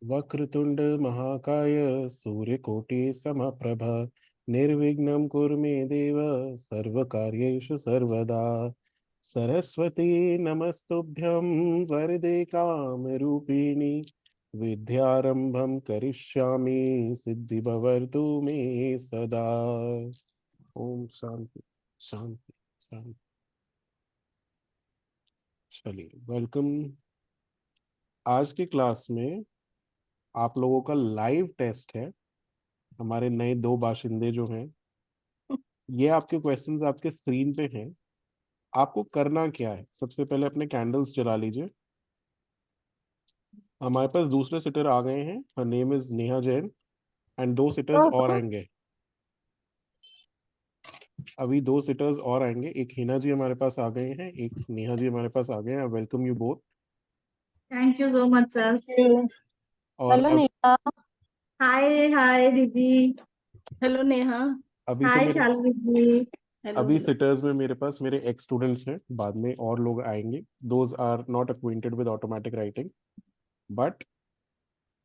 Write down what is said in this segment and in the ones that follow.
वक्रतुंड महाकाय सूर्यकोटि समप्रभ निर्विघ्नं कुरु मे देव सर्वकार्येषु सर्वदा। सरस्वती नमस्तुभ्यं वरदे कामरूपिणी विद्यारंभं करिष्यामि सिद्धिर्भवतु मे सदा। ओम शांति शांति शांति। चलिए, वेलकम। आज की क्लास में आप लोगों का लाइव टेस्ट है। हमारे नए दो बाशिंदे जो हैं, ये आपके क्वेश्चंस आपके स्क्रीन पे हैं। आपको करना क्या है, सबसे पहले अपने कैंडल्स जला लीजिए। हमारे पास दूसरे सिटर आ गए हैं, her name is Neha Jain, and दो सिटर्स और आएंगे। अभी दो सिटर्स और आएंगे, एक हिना जी हमारे पास आ गए हैं, एक नेहा जी हमारे पास आ गए हैं। Welcome you both. Thank you so much sir. और हेलो अब नेहा। हाय हाय दीदी। हेलो नेहा। अभी तो हाय मेरे शालू दीदी। हेलो अभी हेलो। सिटर्स में मेरे पास मेरे एक्स स्टूडेंट्स हैं, बाद में और लोग आएंगे। Those are not acquainted with automatic writing, but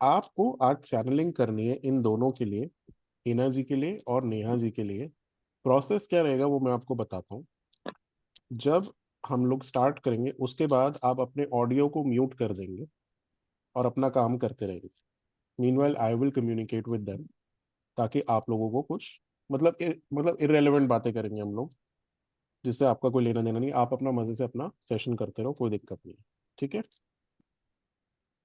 आपको आज चैनलिंग करनी है इन दोनों के लिए, हिना जी के लिए और नेहा जी के लिए। प्रोसेस क्या रहेगा वो मैं आपको बताता हूँ। जब हम लोग स्टार्ट करेंगे उसके बाद आप अपने ऑडियो को म्यूट कर देंगे और अपना काम करते रहेंगे। Meanwhile I will communicate with them, ताकि आप लोगों को कुछ मतलब इररेलेवेंट बातें करेंगे हम लोग, जिससे आपका कोई लेना देना नहीं। आप अपना मजे से अपना सेशन करते रहो, कोई दिक्कत नहीं है। ठीक है।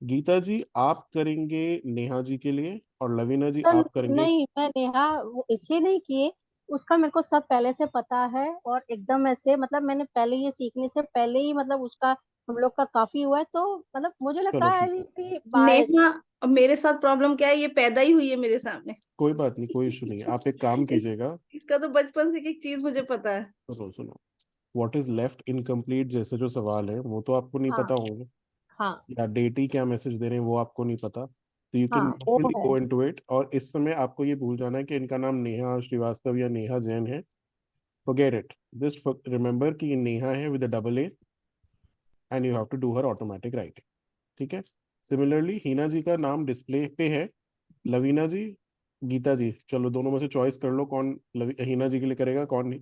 गीता जी आप करेंगे नेहा जी के लिए, और लवीना जी तो आप करेंगे। नहीं, मैं नेहा वो इसलिए नहीं किए। उसका मेरे को सब पहले से पता है और एकदम ऐसे मतलब मैंने पहले ये सीखने से पहले ही मतलब उसका हम लोग का काफी हुआ है, तो मतलब मुझे लगता चलो है ठीक है, बायस। नेहा, अब मेरे साथ प्रॉब्लम क्या है, ये पैदा ही हुई है मेरे सामने। कोई बात नहीं, कोई इशू नहीं है। आप एक काम इस, कीजिएगा। इसका तो बचपन से एक चीज मुझे पता है। सुनो सुनो, व्हाट इज लेफ्ट इनकम्प्लीट जैसे जो सवाल है वो तो आपको नहीं पता हाँ होंगे, हाँ या डेटी क्या मैसेज दे रहे हैं वो आपको नहीं पता, तो यू कैन हाँ वो लिटरली है। Go into it. और इस समय आपको ये भूल जाना है कि इनका नाम नेहा श्रीवास्तव या नेहा जैन है। Forget it. जस्ट रिमेंबर कि ये नेहा है with double a, and you have to do her automatic writing. ठीक है। सिमिलरली हिना जी का नाम डिस्प्ले पे है। लवीना जी, गीता जी, चलो दोनों में से चॉइस कर लो, कौन हिना जी के लिए करेगा, कौन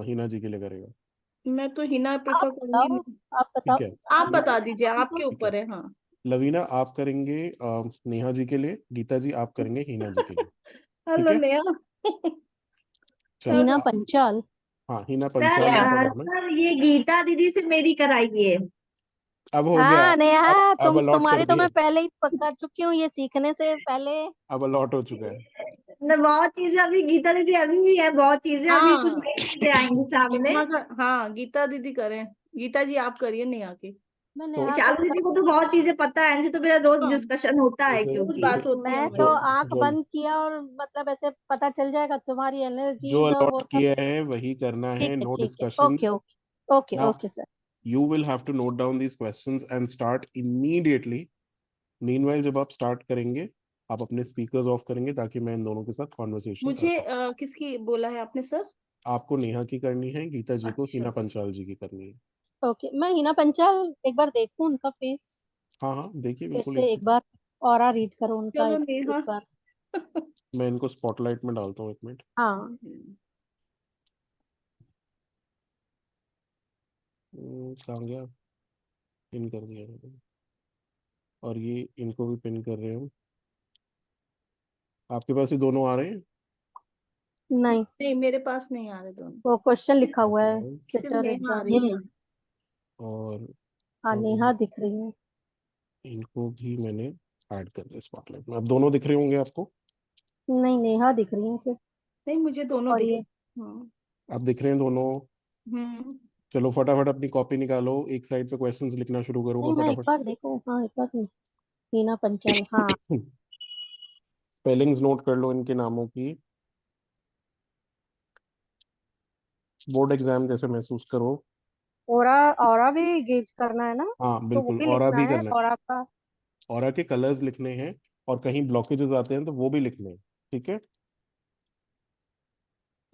हिना जी के लिए करेगा। मैं तो हिना आप प्रेफर बताओ, करूंगी। आप ठीक बताओ। है। आप ल- बता दीजिए, आपके ठीक है, ऊपर है। हाँ। लवीना आप करेंगे नेहा जी के लिए, गीता जी आप करेंगे हिना जी के लिए। ठीक हेलो है। नेहा। चलो हीना पंचाल। हाँ, हिना सर पंचाल इनका नाम है। सर ये गीता दीदी से मेरी कराइए। अब हो गया। हाँ अब नेहा, अब तुम अलॉट कर तुम्हारी तो दिए। मैं पहले ही कर चुकी हूँ ये सीखने से पहले। अब अलॉट हो चुका है। बहुत चीजें अभी गीता दीदी अभी भी है, बहुत चीजें अभी कुछ हाँ, नई चीजें आएंगी सामने। नेहा का, हाँ गीता दीदी करें। गीता जी आप करिए नेहा की। मैं तो नेहा का शालू दीदी को तो बहुत चीजें पता है, इनसे तो मेरा रोज हाँ, डिस्कशन होता है जैसे रोज क्योंकि बात जैसे होती है मैं तो हमारी। जो आंख जो बंद किया और मतलब ऐसे पता चल जाएगा तुम्हारी जो एनर्जीज और अलॉट वो सब। किया है वही करना है, ठीक है नो ठीक है, discussion. Okay okay okay now okay sir. you will have to note down these questions and start immediately. meanwhile जब आप स्टार्ट करेंगे, आप अपने स्पीकर्स ऑफ करेंगे ताकि मैं इन दोनों के साथ कॉन्वर्सेशन कर मुझे पाऊँ। किसकी बोला है आपने सर? आपको नेहा की करनी है, गीता जी को अच्छा। हिना पंचाल जी की करनी है। ओके, मैं हिना पंचाल एक बार देखूं उनका फेस, हाँ हाँ, देखिए फिर बिल्कुल से एक एक बार ऑरा रीड करो उनका चलो एक नेहा। बार। मैं इनको स्पॉटलाइट में डालता हूँ, एक मिनट। हाँ कहाँ गया, पिन कर दिया मैंने। और ये इनको भी पिन कर रहे हो। आपके पास ये दोनों आ रहे हैं। नहीं, नहीं, मेरे पास नहीं आ रहे दोनों। वो क्वेश्चन लिखा हुआ है और सिर्फ सिटर नेहा आ रही है। एग्जाम। और हाँ नेहा दिख रही है। इनको भी मैंने ऐड कर दिया स्पॉटलाइट में। अब दोनों दिख रहे होंगे आपको। नहीं, नेहा दिख रही है सिर्फ। नहीं, मुझे दोनों और दिख। ये हाँ। अब दिख रहे हैं दोनों। हम्म। चलो फटाफट अपनी कॉपी निकालो, एक साइड पे क्वेश्चंस लिखना शुरू नहीं, करूंगा मैं एक फटाफट। बार देखो, हाँ एक बार नहीं। हीना पंचाल, हाँ। स्पेलिंग्स नोट कर लो इनके नामों की। बोर्ड एग्जाम जैसे महसूस करो। ऑरा, ऑरा भी गेज करना है ना? हाँ तो वो बिल्कुल, भी ऑरा लिखना भी है करना है। ऑरा का। ऑरा के कलर्स लिखने हैं, और कहीं ब्लॉकेजेस आते हैं तो वो भी लिखने हैं। ठीक है।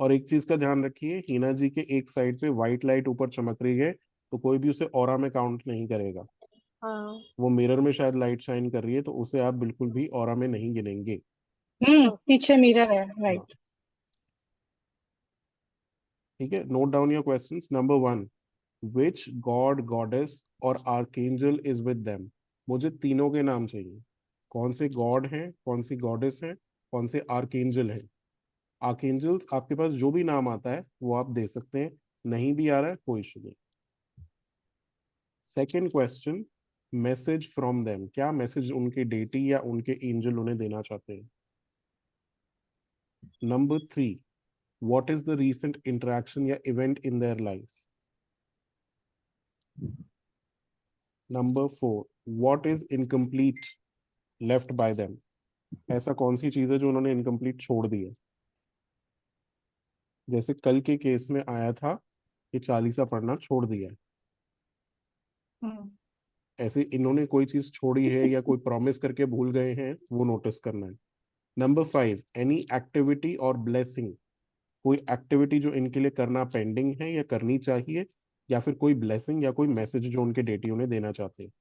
और एक चीज का ध्यान रखिए, हिना जी के एक साइड पे व्हाइट लाइट ऊपर चमक रही है, तो कोई भी उसे ऑरा में काउंट नहीं करेगा। हाँ वो मिरर में शायद लाइट शाइन कर रही है, तो उसे आप बिल्कुल भी ऑरा में नहीं गिनेंगे। पीछे मिरर है, हाँ, राइट। ठीक है। Note down your questions. Number 1, which God goddess और आर्कएंजल इज विद देम। मुझे तीनों के नाम चाहिए। कौन से गॉड हैं, कौन सी गॉडेस हैं, कौन से आर्कएंजल हैं। आर्कएंजल्स आपके पास जो भी नाम आता है वो आप दे सकते हैं, नहीं भी आ रहा है कोई इशू नहीं। Second question, message from them. क्या मैसेज उनके डेटी या उनके एंजल उन्हें देना चाहते हैं। Number 3, what is the recent interaction या event in their life. Number 4, what is incomplete left by them. ऐसा कौन सी चीज है जो उन्होंने इनकम्प्लीट छोड़ दी है। जैसे कल के केस में आया था कि चालीसा पढ़ना छोड़ दिया है, हम्म, ऐसे इन्होंने कोई चीज छोड़ी है या कोई प्रॉमिस करके भूल गए हैं, वो नोटिस करना है। नंबर 5, एनी एक्टिविटी और ब्लेसिंग। कोई एक्टिविटी जो इनके लिए करना पेंडिंग है या करनी चाहिए, या फिर कोई ब्लेसिंग या कोई मैसेज जो उनके डेटी उन्हें देना चाहते हैं।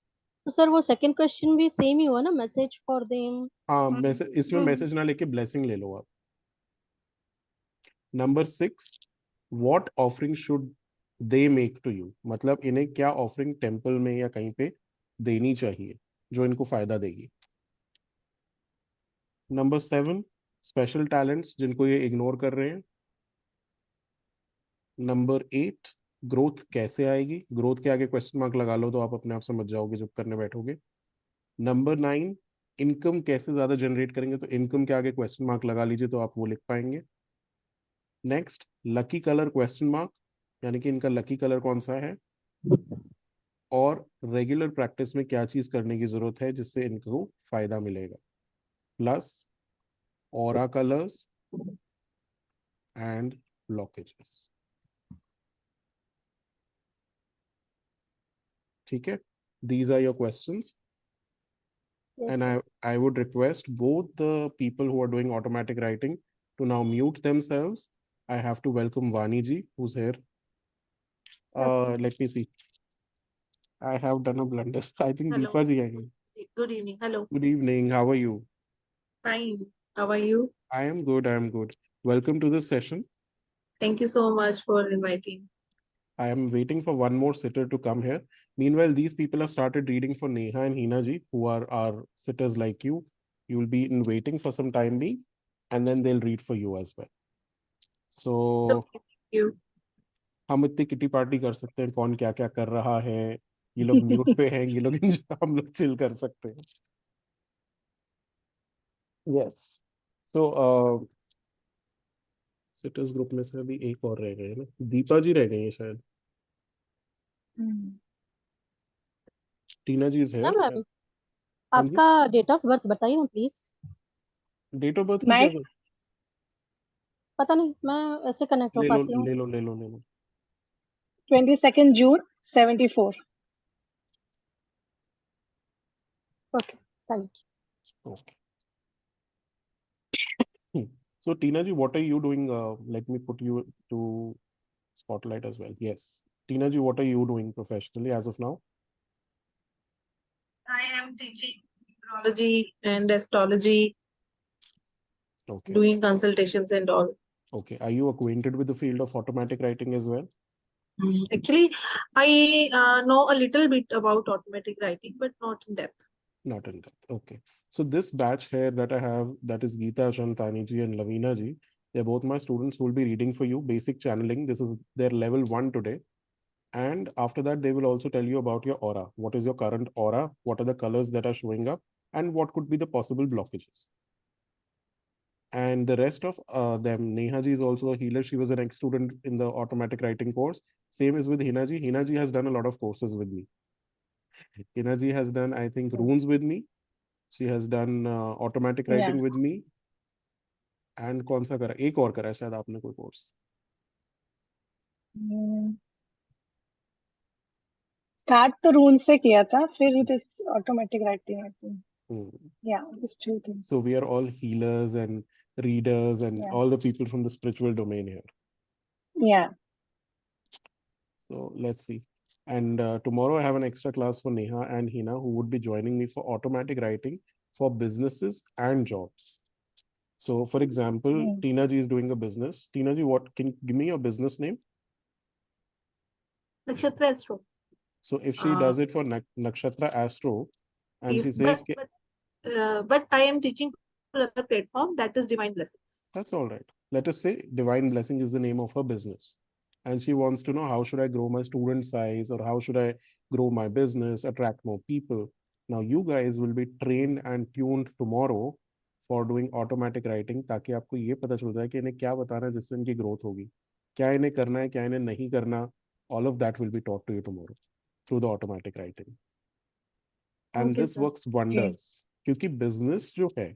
तो सर वो सेकंड क्वेश्चन भी सेम ही हुआ ना, मैसेज फॉर देम। हाँ, हम्म, मैसेज, इसमें मैसेज ना लेके ब्लेसिंग ले लो आप। Number 6, what offering should they make to you. मतलब इन्हें क्या ऑफरिंग टेम्पल में या कहीं पे देनी चाहिए जो इनको फायदा देगी। नंबर 7, स्पेशल टैलेंट्स जिनको ये इग्नोर कर रहे हैं। नंबर 8, ग्रोथ कैसे आएगी। ग्रोथ के आगे क्वेश्चन मार्क लगा लो तो आप अपने आप समझ जाओगे जब करने बैठोगे। नंबर 9, इनकम कैसे ज्यादा जनरेट करेंगे। तो इनकम के आगे क्वेश्चन मार्क लगा लीजिए तो आप वो लिख पाएंगे। Next, lucky colour question mark, यानी कि इनका लकी कलर कौन सा है। और रेगुलर प्रैक्टिस में क्या चीज करने की जरूरत है जिससे इनको फायदा मिलेगा। Plus aura colours and blockages. ठीक है, these are your questions. Yes And sir. I would request both the people who are doing automatic writing to now mute themselves. I have to welcome Vani ji, who's here. Okay. Let me see. I have done a blunder. I think Hello. Deepa ji aayenge. Good evening. Hello. Good evening. How are you? Fine. How are you? I am good. I am good. Welcome to this session. Thank you so much for inviting. I am waiting for one more sitter to come here. Meanwhile, these people have started reading for Neha and Hina ji, who are our sitters like you. You will be in waiting for some time being, and then they'll read for you as well. So Thank you. हम इतनी kitty party कर सकते हैं, कौन क्या क्या कर रहा है, ये लोग म्यूट पे हैं, ये लोग हम लोग चिल कर सकते हैं। यस। सो सिटर्स ग्रुप में से अभी एक और रह गए हैं ना, दीपा जी रह गई है शायद। टीना जी इज क्या हियर। मैम, हाँ जी, आपका डेट ऑफ बर्थ बताइए ना प्लीज। डेट ऑफ बर्थ की मैं क्या जरूरत? पता नहीं, मैं ऐसे कनेक्ट हो ले लो पाती हूँ। ले लो ले लो ले लो। 22 जून 74। Okay, thank you. Okay. So Tina ji, what are you doing? Let me put you to spotlight as well. Yes. Tina ji, what are you doing professionally as of now? I am teaching astrology and astrology, Okay. doing consultations and all. Okay. Are you acquainted with the field of automatic writing as well? Actually, I know a little bit about automatic writing, but not in depth. Not in depth. Okay. So this batch here that I have, that is Geeta, Shantani ji and Lavina ji, they're both my students who will be reading for you basic channeling. This is their level 1 today. And after that, they will also tell you about your aura. What is your current aura? What are the colors that are showing up? And what could be the possible blockages? And the rest of them, Neha ji is also a healer. She was an ex-student in the automatic writing course. Same is with Hina ji. Hina ji has done a lot of courses with me. Hina ji has done, I think, runes with me. She has done automatic writing with me. And कौन सा करा, एक और करा है शायद आपने कोई कोर्स। स्टार्ट तो रूल से किया था, फिर this automatic writing I think. या this two things. So we are all healers and readers and Yeah. all the people from the spiritual domain here. Yeah. So let's see. And tomorrow I have an extra class for Neha and Hina, who would be joining me for automatic writing for businesses and jobs. So, for example, Tina ji is doing a business. Tina ji, what can you give me your business name? Nakshatra Astro. So, if she does it for Nakshatra Astro, and Yes, she says, but I am teaching for another platform, that is Divine Blessings. that's all right. Let us say Divine Blessing is the name of her business. And she wants to know, how should I grow my student size, or how should I grow my business, attract more people? Now, you guys will be trained and tuned tomorrow for doing automatic writing, ताकि आपको ये पता चल जाए कि इन्हें क्या बताना है जिससे इनकी ग्रोथ होगी, क्या इन्हें करना है, क्या इन्हें नहीं करना. All of that will be taught to you tomorrow through the automatic writing. And Okay, this sir. works wonders. क्योंकि business जो है,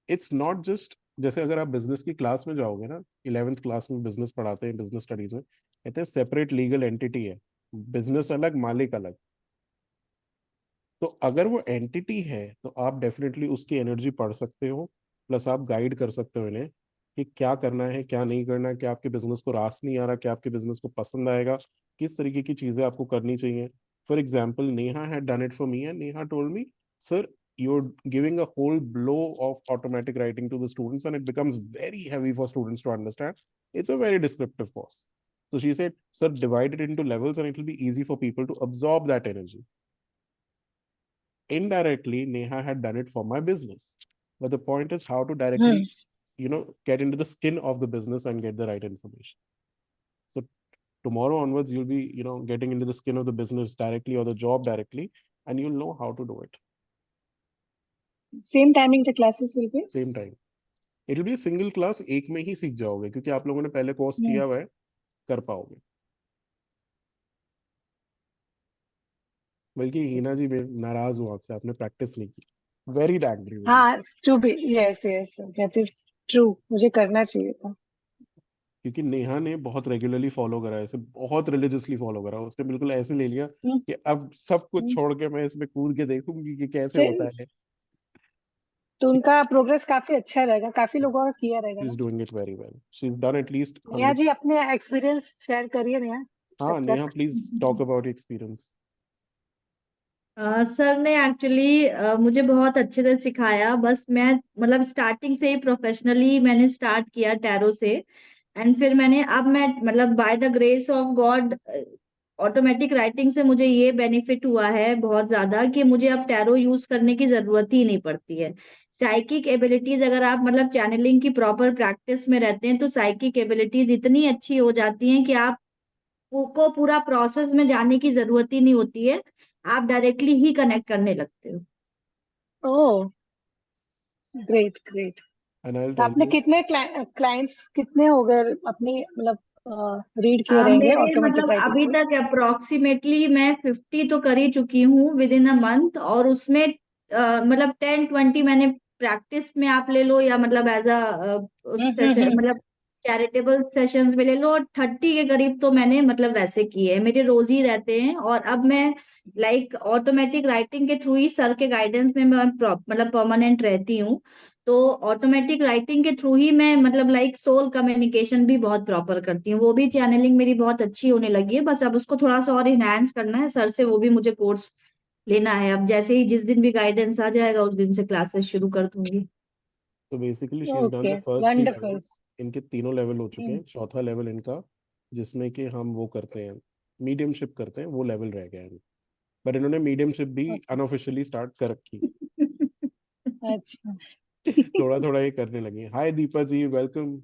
it's not just, जैसे अगर आप बिजनेस की क्लास में जाओगे ना, 11th क्लास में बिजनेस पढ़ाते हैं, बिजनेस स्टडीज में कहते हैं सेपरेट लीगल एंटिटी है, बिजनेस अलग, मालिक अलग. तो अगर वो एंटिटी है तो आप डेफिनेटली उसकी एनर्जी पढ़ सकते हो, प्लस आप गाइड कर सकते हो इन्हें कि क्या करना है, क्या नहीं करना है, क्या आपके बिजनेस को रास नहीं आ रहा, क्या आपके बिजनेस को पसंद आएगा, किस तरीके की चीजें आपको करनी चाहिए. For example, Neha had done it for me and Neha told me, sir, you're giving a whole blow of automatic writing to the students and it becomes very heavy for students to understand. It's a very descriptive course. So she said, sir, divide it into levels and it will be easy for people to absorb that energy. Indirectly, Neha had done it for my business. But the point is how to directly, get into the skin of the business and get the right information. So tomorrow onwards, you'll be, getting into the skin of the business directly or the job directly, and you'll know how to do it. Same timing the classes will be? Same time. It will be a single class, एक में ही सीख जाओगे क्योंकि आप लोगों ने पहले course किया हुआ है, कर पाओगे. बल्कि हीना जी, मैं नाराज हूँ आपसे, आपने प्रैक्टिस नहीं की. Very angry. हाँ, to be, yes, that is true. मुझे करना चाहिए था. क्योंकि नेहा ने बहुत रेगुलरली फॉलो करा है, इसे बहुत रिलीजियसली फॉलो करा. उसने बिल्कुल ऐसे ले लिया कि अब सब कुछ छोड़ के मैं इसमें कूद के देखूंगी कि कैसे होता है. तो उनका प्रोग्रेस काफी अच्छा रहेगा, काफी लोगों का किया रहेगा. She's doing it very well. She's done at least 100. Neha ji अपने एक्सपीरियंस शेयर करिए. नेहा, हाँ Neha, please talk about experience. Sir ने एक्चुअली मुझे बहुत अच्छे से सिखाया. बस मैं मतलब स्टार्टिंग से ही प्रोफेशनली मैंने स्टार्ट किया टैरो से. एंड फिर मैं मतलब by the grace of God automatic writing से मुझे ये बेनिफिट हुआ है बहुत ज्यादा कि मुझे अब टैरो यूज करने की जरूरत ही नहीं पड़ती है. साइकिक एबिलिटीज अगर आप मतलब चैनलिंग की प्रॉपर प्रैक्टिस में रहते हैं तो साइकिक एबिलिटीज इतनी अच्छी हो जाती हैं कि आप को पूरा प्रोसेस में जाने की जरूरत ही नहीं होती है. आप डायरेक्टली ही कनेक्ट करने लगते हो. ओह, ग्रेट. आपने कितने क्लाइंट्स कितने हो गए अपनी मतलब रीड किए रहेंगे मेरे ऑटोमेटिक मतलब अभी राइटिंग? तक अप्रोक्सीमेटली मैं 50 तो कर ही चुकी हूँ विद इन अ मंथ. और उसमें मतलब 10-20 मैंने प्रैक्टिस में आप ले लो या मतलब एज अ सेशन मतलब चैरिटेबल सेशंस में ले लो. और 30 के करीब तो मैंने मतलब वैसे किए हैं, मेरे रोज ही रहते हैं. और अब मैं लाइक ऑटोमेटिक राइटिंग के थ्रू ही सर के गाइडेंस में मैं मतलब परमानेंट रहती हूँ. तो ऑटोमेटिक राइटिंग के थ्रू ही मैं मतलब लाइक सोल कम्युनिकेशन भी बहुत प्रॉपर करती हूँ. वो भी चैनलिंग मेरी बहुत अच्छी होने लगी है. बस अब उसको थोड़ा सा और इनहैंस करना है. सर से वो भी मुझे कोर्स लेना है. अब जैसे ही जिस दिन भी गाइडेंस आ जाएगा उस दिन से क्लासेस शुरू कर दूंगी. तो basically she is done the first 3 levels. इनके तीनों लेवल हो चुके हैं. चौथा लेवल इनका, जिसमें कि हम वो करते हैं, मीडियमशिप करते हैं, वो लेवल रह गया है. बट इन्होंने मीडियमशिप भी अनऑफिशियली स्टार्ट कर रखी. अच्छा. थोड़ा थोड़ा ये करने लगी. Hi Deepa ji, welcome.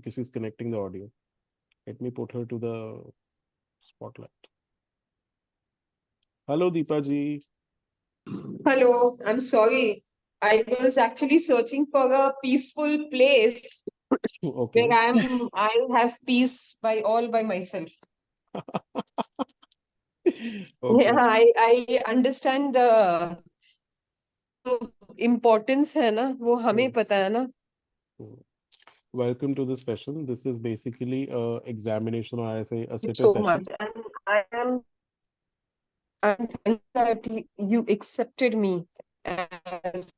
She is connecting the audio. Let me put her to the spotlight. Hello Deepa ji. Hello, I'm sorry. I was actually searching for a peaceful place Okay. where I'll have peace by myself. Okay. Yeah, I understand the importance है ना, वो हमें पता है ना. Welcome to this session. This is basically a examination, or I say a Thank you sitter so session. much, and I'm thankful that you accepted me as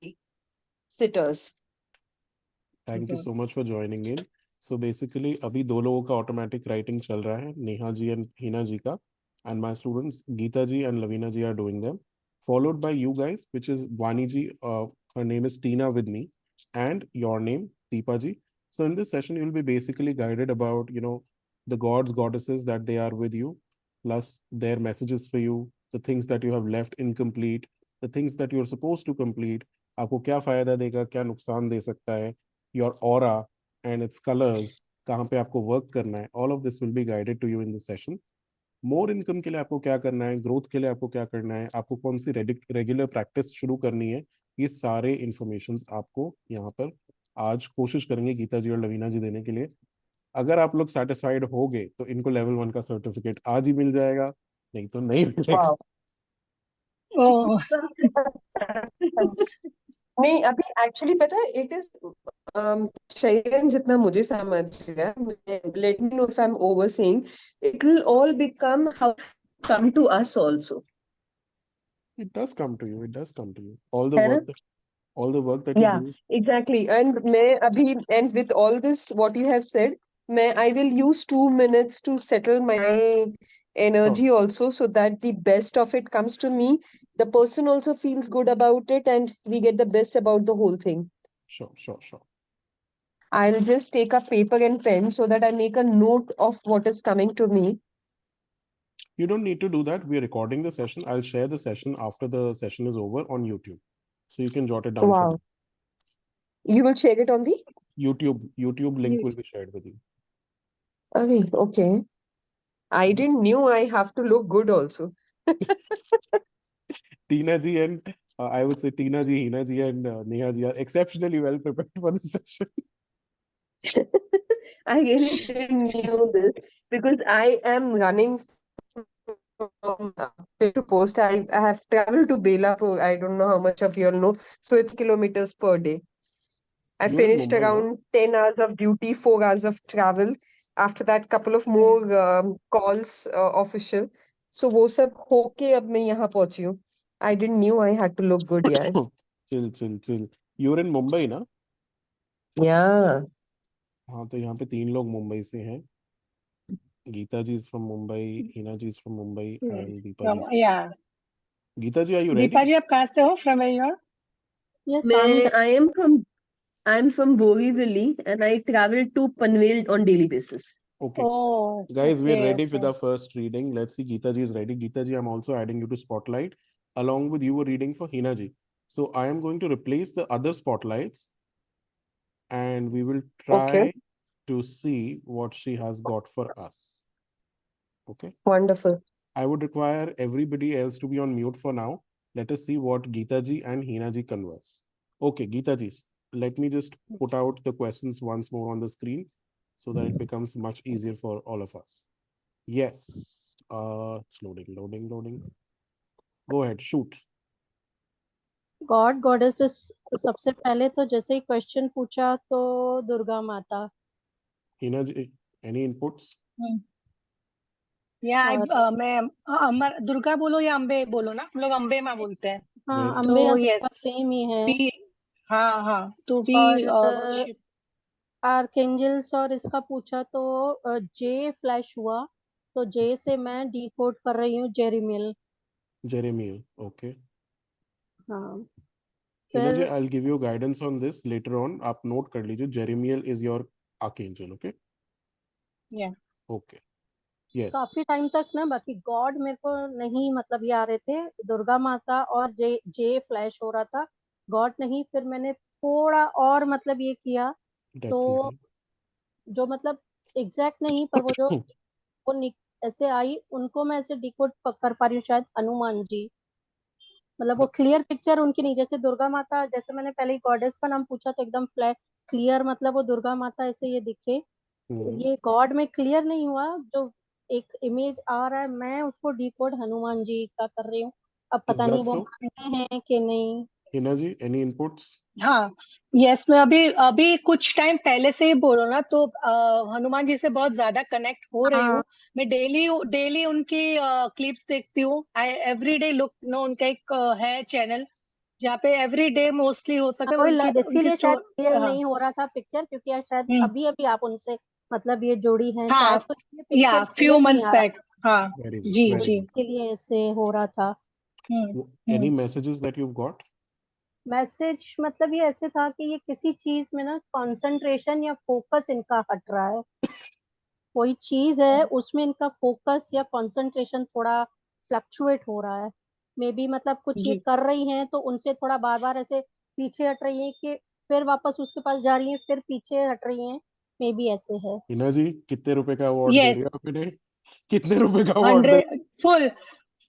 sitters. Thank you so much for joining in. So basically अभी दो लोगों का automatic writing चल रहा है, Neha ji and हीना जी का. and my students Geeta ji and Lavina ji are doing them, followed by you guys, which is Vani ji, her name is Tina with me, and your name Deepa ji. So in this session you'll be basically guided about, you know, the gods, goddesses that they are with you, plus their messages for you, the things that you have left incomplete, the things that you're supposed to complete, आपको क्या फायदा देगा, क्या नुकसान दे सकता है, your aura and its colors, कहाँ पे आपको वर्क करना है, all of this will be guided to you in this session. More income के लिए आपको क्या करना है, ग्रोथ के लिए आपको क्या करना है, आपको कौन सी रेगुलर प्रैक्टिस शुरू करनी है, ये सारे इंफॉर्मेशंस आपको यहाँ पर आज कोशिश करेंगे गीता जी और लवीना जी देने के लिए. अगर आप लोग सेटिस्फाइड हो गए तो इनको लेवल 1 का सर्टिफिकेट आज ही मिल जाएगा, नहीं तो नहीं मिलेगा. वाह. ओह नहीं, अभी एक्चुअली पता है, इट इज शयन, जितना मुझे समझ गया, let me know if I am over saying, it will all become how come to us also, It does come to you, it does come to you, all the है ना? work that you Yeah, do. exactly. And मैं अभी, and with all this what you have said, I will use 2 minutes to settle my energy also, so that the best of it comes to me. The person also feels good about it, and we get the best about the whole thing. Sure. I'll just take a paper and pen so that I make a note of what is coming to me. You don't need to do that. We are recording the session. I'll share the session after the session is over on YouTube, so you can jot it down. Wow. You will share it on the YouTube link will be shared with you. Okay. I didn't knew I have to look good also. Tina ji and I would say Tina ji, Hina ji, and Neha ji are exceptionally well prepared for this session. I really didn't know this, because I am running from to post. I have traveled to Belapur. I don't know how much of you all know. So it's kilometers per day. I You're in finished Mumbai, around 10 hours of duty, 4 hours of travel. After that, couple of more calls official. So वो सब होके अब मैं यहाँ पहुंची हूँ. I didn't knew I had to look good, yeah. Chill. You're in Mumbai, na? Yeah. हाँ, तो यहाँ पे 3 लोग मुंबई से हैं. Geeta ji is from Mumbai, Hina ji is from Mumbai, and Deepa ji. yeah. Geeta ji, are you ready? Deepa जी आप कहाँ से हो? From where you are? Yes, I'm from Borivali, and I travel to Panvel on daily basis. Okay. Oh, Guys, we're okay, ready okay. with our first reading. Let's see, Geeta ji is ready. Geeta ji, I'm also adding you to Spotlight. Along with you, a reading for Hina ji. So I am going to replace the other spotlights, and we will try to see what she has got for us. Okay. Wonderful. I would require everybody else to be on mute for now. Let us see what Geeta ji and Hina ji converse. Okay, Geeta ji, let me just put out the questions once more on the screen so that it becomes much easier for all of us. Yes. It's loading. Go ahead, shoot. God goddesses सबसे पहले तो जैसे ही question पूछा तो दुर्गा माता. Hina ji, any inputs? मैं दुर्गा बोलो या अम्बे बोलो ना, हम लोग अम्बे माँ बोलते हैं. हाँ, Very अम्बे तो और yes, सेम ही है. हाँ तो भी और आर्कएंजल्स और इसका पूछा तो जे फ्लैश हुआ, तो जे से मैं डिकोड कर रही हूँ जेरेमियल. Jeremiel, okay. हाँ, Hina ji, फिर I'll give you guidance on this later on. आप note कर लीजिए. Jeremiel is your archangel, okay? Yeah. Okay. Yes. काफी टाइम तक ना बाकी गॉड मेरे को नहीं मतलब ये आ रहे थे. दुर्गा माता और जे फ्लैश हो रहा था, गॉड नहीं. फिर मैंने थोड़ा और मतलब ये किया तो Definitely. जो मतलब एग्जैक्ट नहीं पर वो जो वो ऐसे आई उनको मैं ऐसे डिकोड कर पा रही हूँ. शायद हनुमान जी, मतलब वो क्लियर पिक्चर उनकी नहीं. जैसे दुर्गा माता, जैसे मैंने पहले गॉडेस का नाम पूछा तो एकदम फ्लैट क्लियर मतलब वो दुर्गा माता ऐसे ये दिखे. ये गॉड में क्लियर नहीं हुआ. जो एक इमेज आ रहा है मैं उसको डिकोड हनुमान जी का कर रही हूँ. अब पता नहीं वो मानते हैं कि नहीं. Hina ji, any inputs? हाँ, यस. मैं अभी कुछ टाइम पहले से ही बोलो ना, तो हनुमान जी से बहुत ज्यादा कनेक्ट हो रही हूँ. मैं डेली उनकी क्लिप्स देखती हूँ. आई एवरी डे लुक नो, उनका एक है चैनल जहाँ पे एवरी डे मोस्टली हो सके उनकी इसीलिए शायद क्लियर नहीं हो रहा था पिक्चर, क्योंकि शायद अभी आप उनसे मतलब ये जोड़ी है शायद, तो या फ्यू मंथ्स बैक. हाँ वेरी गुड, जी वेरी जी। गुड। इसके लिए ऐसे हो रहा था। Any messages that you got? Message मतलब ये ऐसे था कि ये किसी चीज में ना कंसंट्रेशन या फोकस इनका हट रहा है। कोई चीज है उसमें इनका फोकस या कंसंट्रेशन थोड़ा फ्लक्चुएट हो रहा है। मे बी मतलब कुछ ये जी कर रही हैं तो उनसे थोड़ा बार बार ऐसे पीछे हट रही हैं कि फिर वापस उसके पास जा रही हैं, फिर पीछे हट रही हैं। मे बी ऐसे है। हिना जी, कितने रुपए का अवार्ड दे रही यस हो आप इन्हें? कितने रुपए का अवार्ड दे? 100 फुल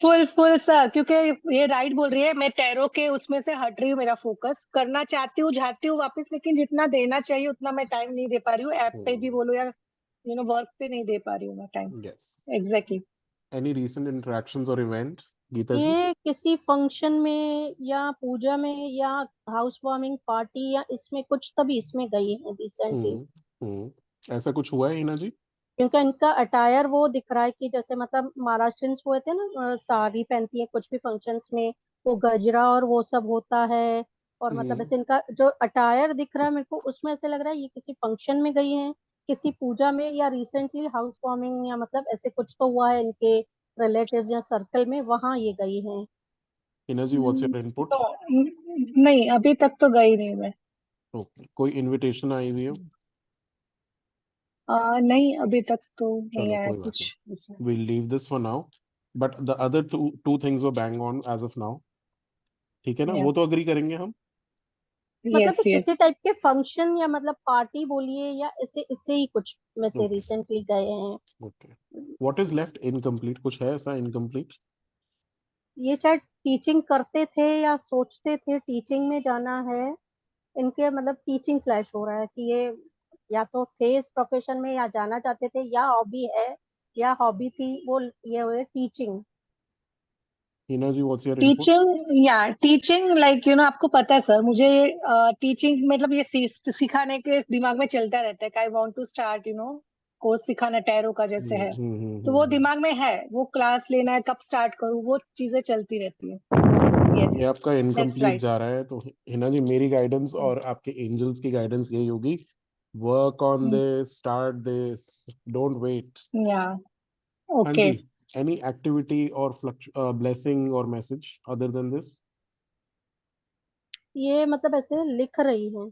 फुल फुल सर, क्योंकि ये राइट बोल रही है, मैं टैरो के उसमें से हट रही हूँ, मेरा फोकस करना चाहती हूँ, जाती हूँ वापस, लेकिन जितना देना चाहिए उतना मैं टाइम नहीं दे पा रही हूँ, ऐप पे भी बोलो या वर्क पे नहीं दे पा रही हूँ मैं time. Yes. Exactly. Any recent interactions और इवेंट, गीता जी? ये किसी फंक्शन में या पूजा में या हाउस वार्मिंग पार्टी या इसमें कुछ तभी इसमें गई है रिसेंटली। ऐसा कुछ हुआ है हिना जी? क्योंकि इनका अटायर वो दिख रहा है कि जैसे मतलब महाराष्ट्रियंस वो होते हैं ना, साड़ी पहनती है कुछ भी फंक्शंस में, वो गजरा और वो सब होता है। और मतलब ऐसे इनका जो अटायर दिख रहा है मेरे को, उसमें ऐसे लग रहा है ये किसी फंक्शन में गई हैं, किसी पूजा में, या रिसेंटली हाउस वार्मिंग या मतलब ऐसे कुछ तो हुआ है इनके रिलेटिव्स या सर्कल में, वहां ये गई हैं। Hina ji, what's your input? तो नहीं, अभी तक तो गई नहीं मैं। ओके, कोई इनविटेशन आई हुई है? नहीं, अभी तक तो नहीं चलो आया कोई बात कुछ ऐसा। नहीं, we'll leave this for now, but the other two things were bang on as of now, ठीक है ना? या वो तो अग्री करेंगे हम। मतलब यस ये किसी यस। टाइप के फंक्शन या मतलब पार्टी बोलिए या ऐसे इससे ही कुछ में से ओके, रिसेंटली गए हैं। Okay. What is left incomplete? कुछ है ऐसा इनकम्प्लीट? ये शायद टीचिंग करते थे या सोचते थे टीचिंग में जाना है। इनके मतलब टीचिंग फ्लैश हो रहा है कि ये या तो थे इस प्रोफेशन में या जाना चाहते थे, या हॉबी है या हॉबी थी वो, ये हुए teaching. Hina ji, what's your input? Teaching या टीचिंग लाइक आपको पता है सर, मुझे टीचिंग मतलब ये सिखाने के दिमाग में चलता रहता है कि I want to start course सिखाना टैरो का जैसे है, तो वो दिमाग में है, वो क्लास लेना है, कब स्टार्ट करूँ, वो चीजें चलती रहती है। यस, ये आपका दैट्स इनकम्प्लीट राइट। जा रहा है, तो हिना जी, मेरी गाइडेंस और आपके एंजल्स की गाइडेंस यही होगी, work on this, start this, don't wait. या हाँ ओके। जी। एनी एक्टिविटी और ब्लेसिंग और मैसेज अदर देन दिस? ये मतलब ऐसे लिख रही हैं,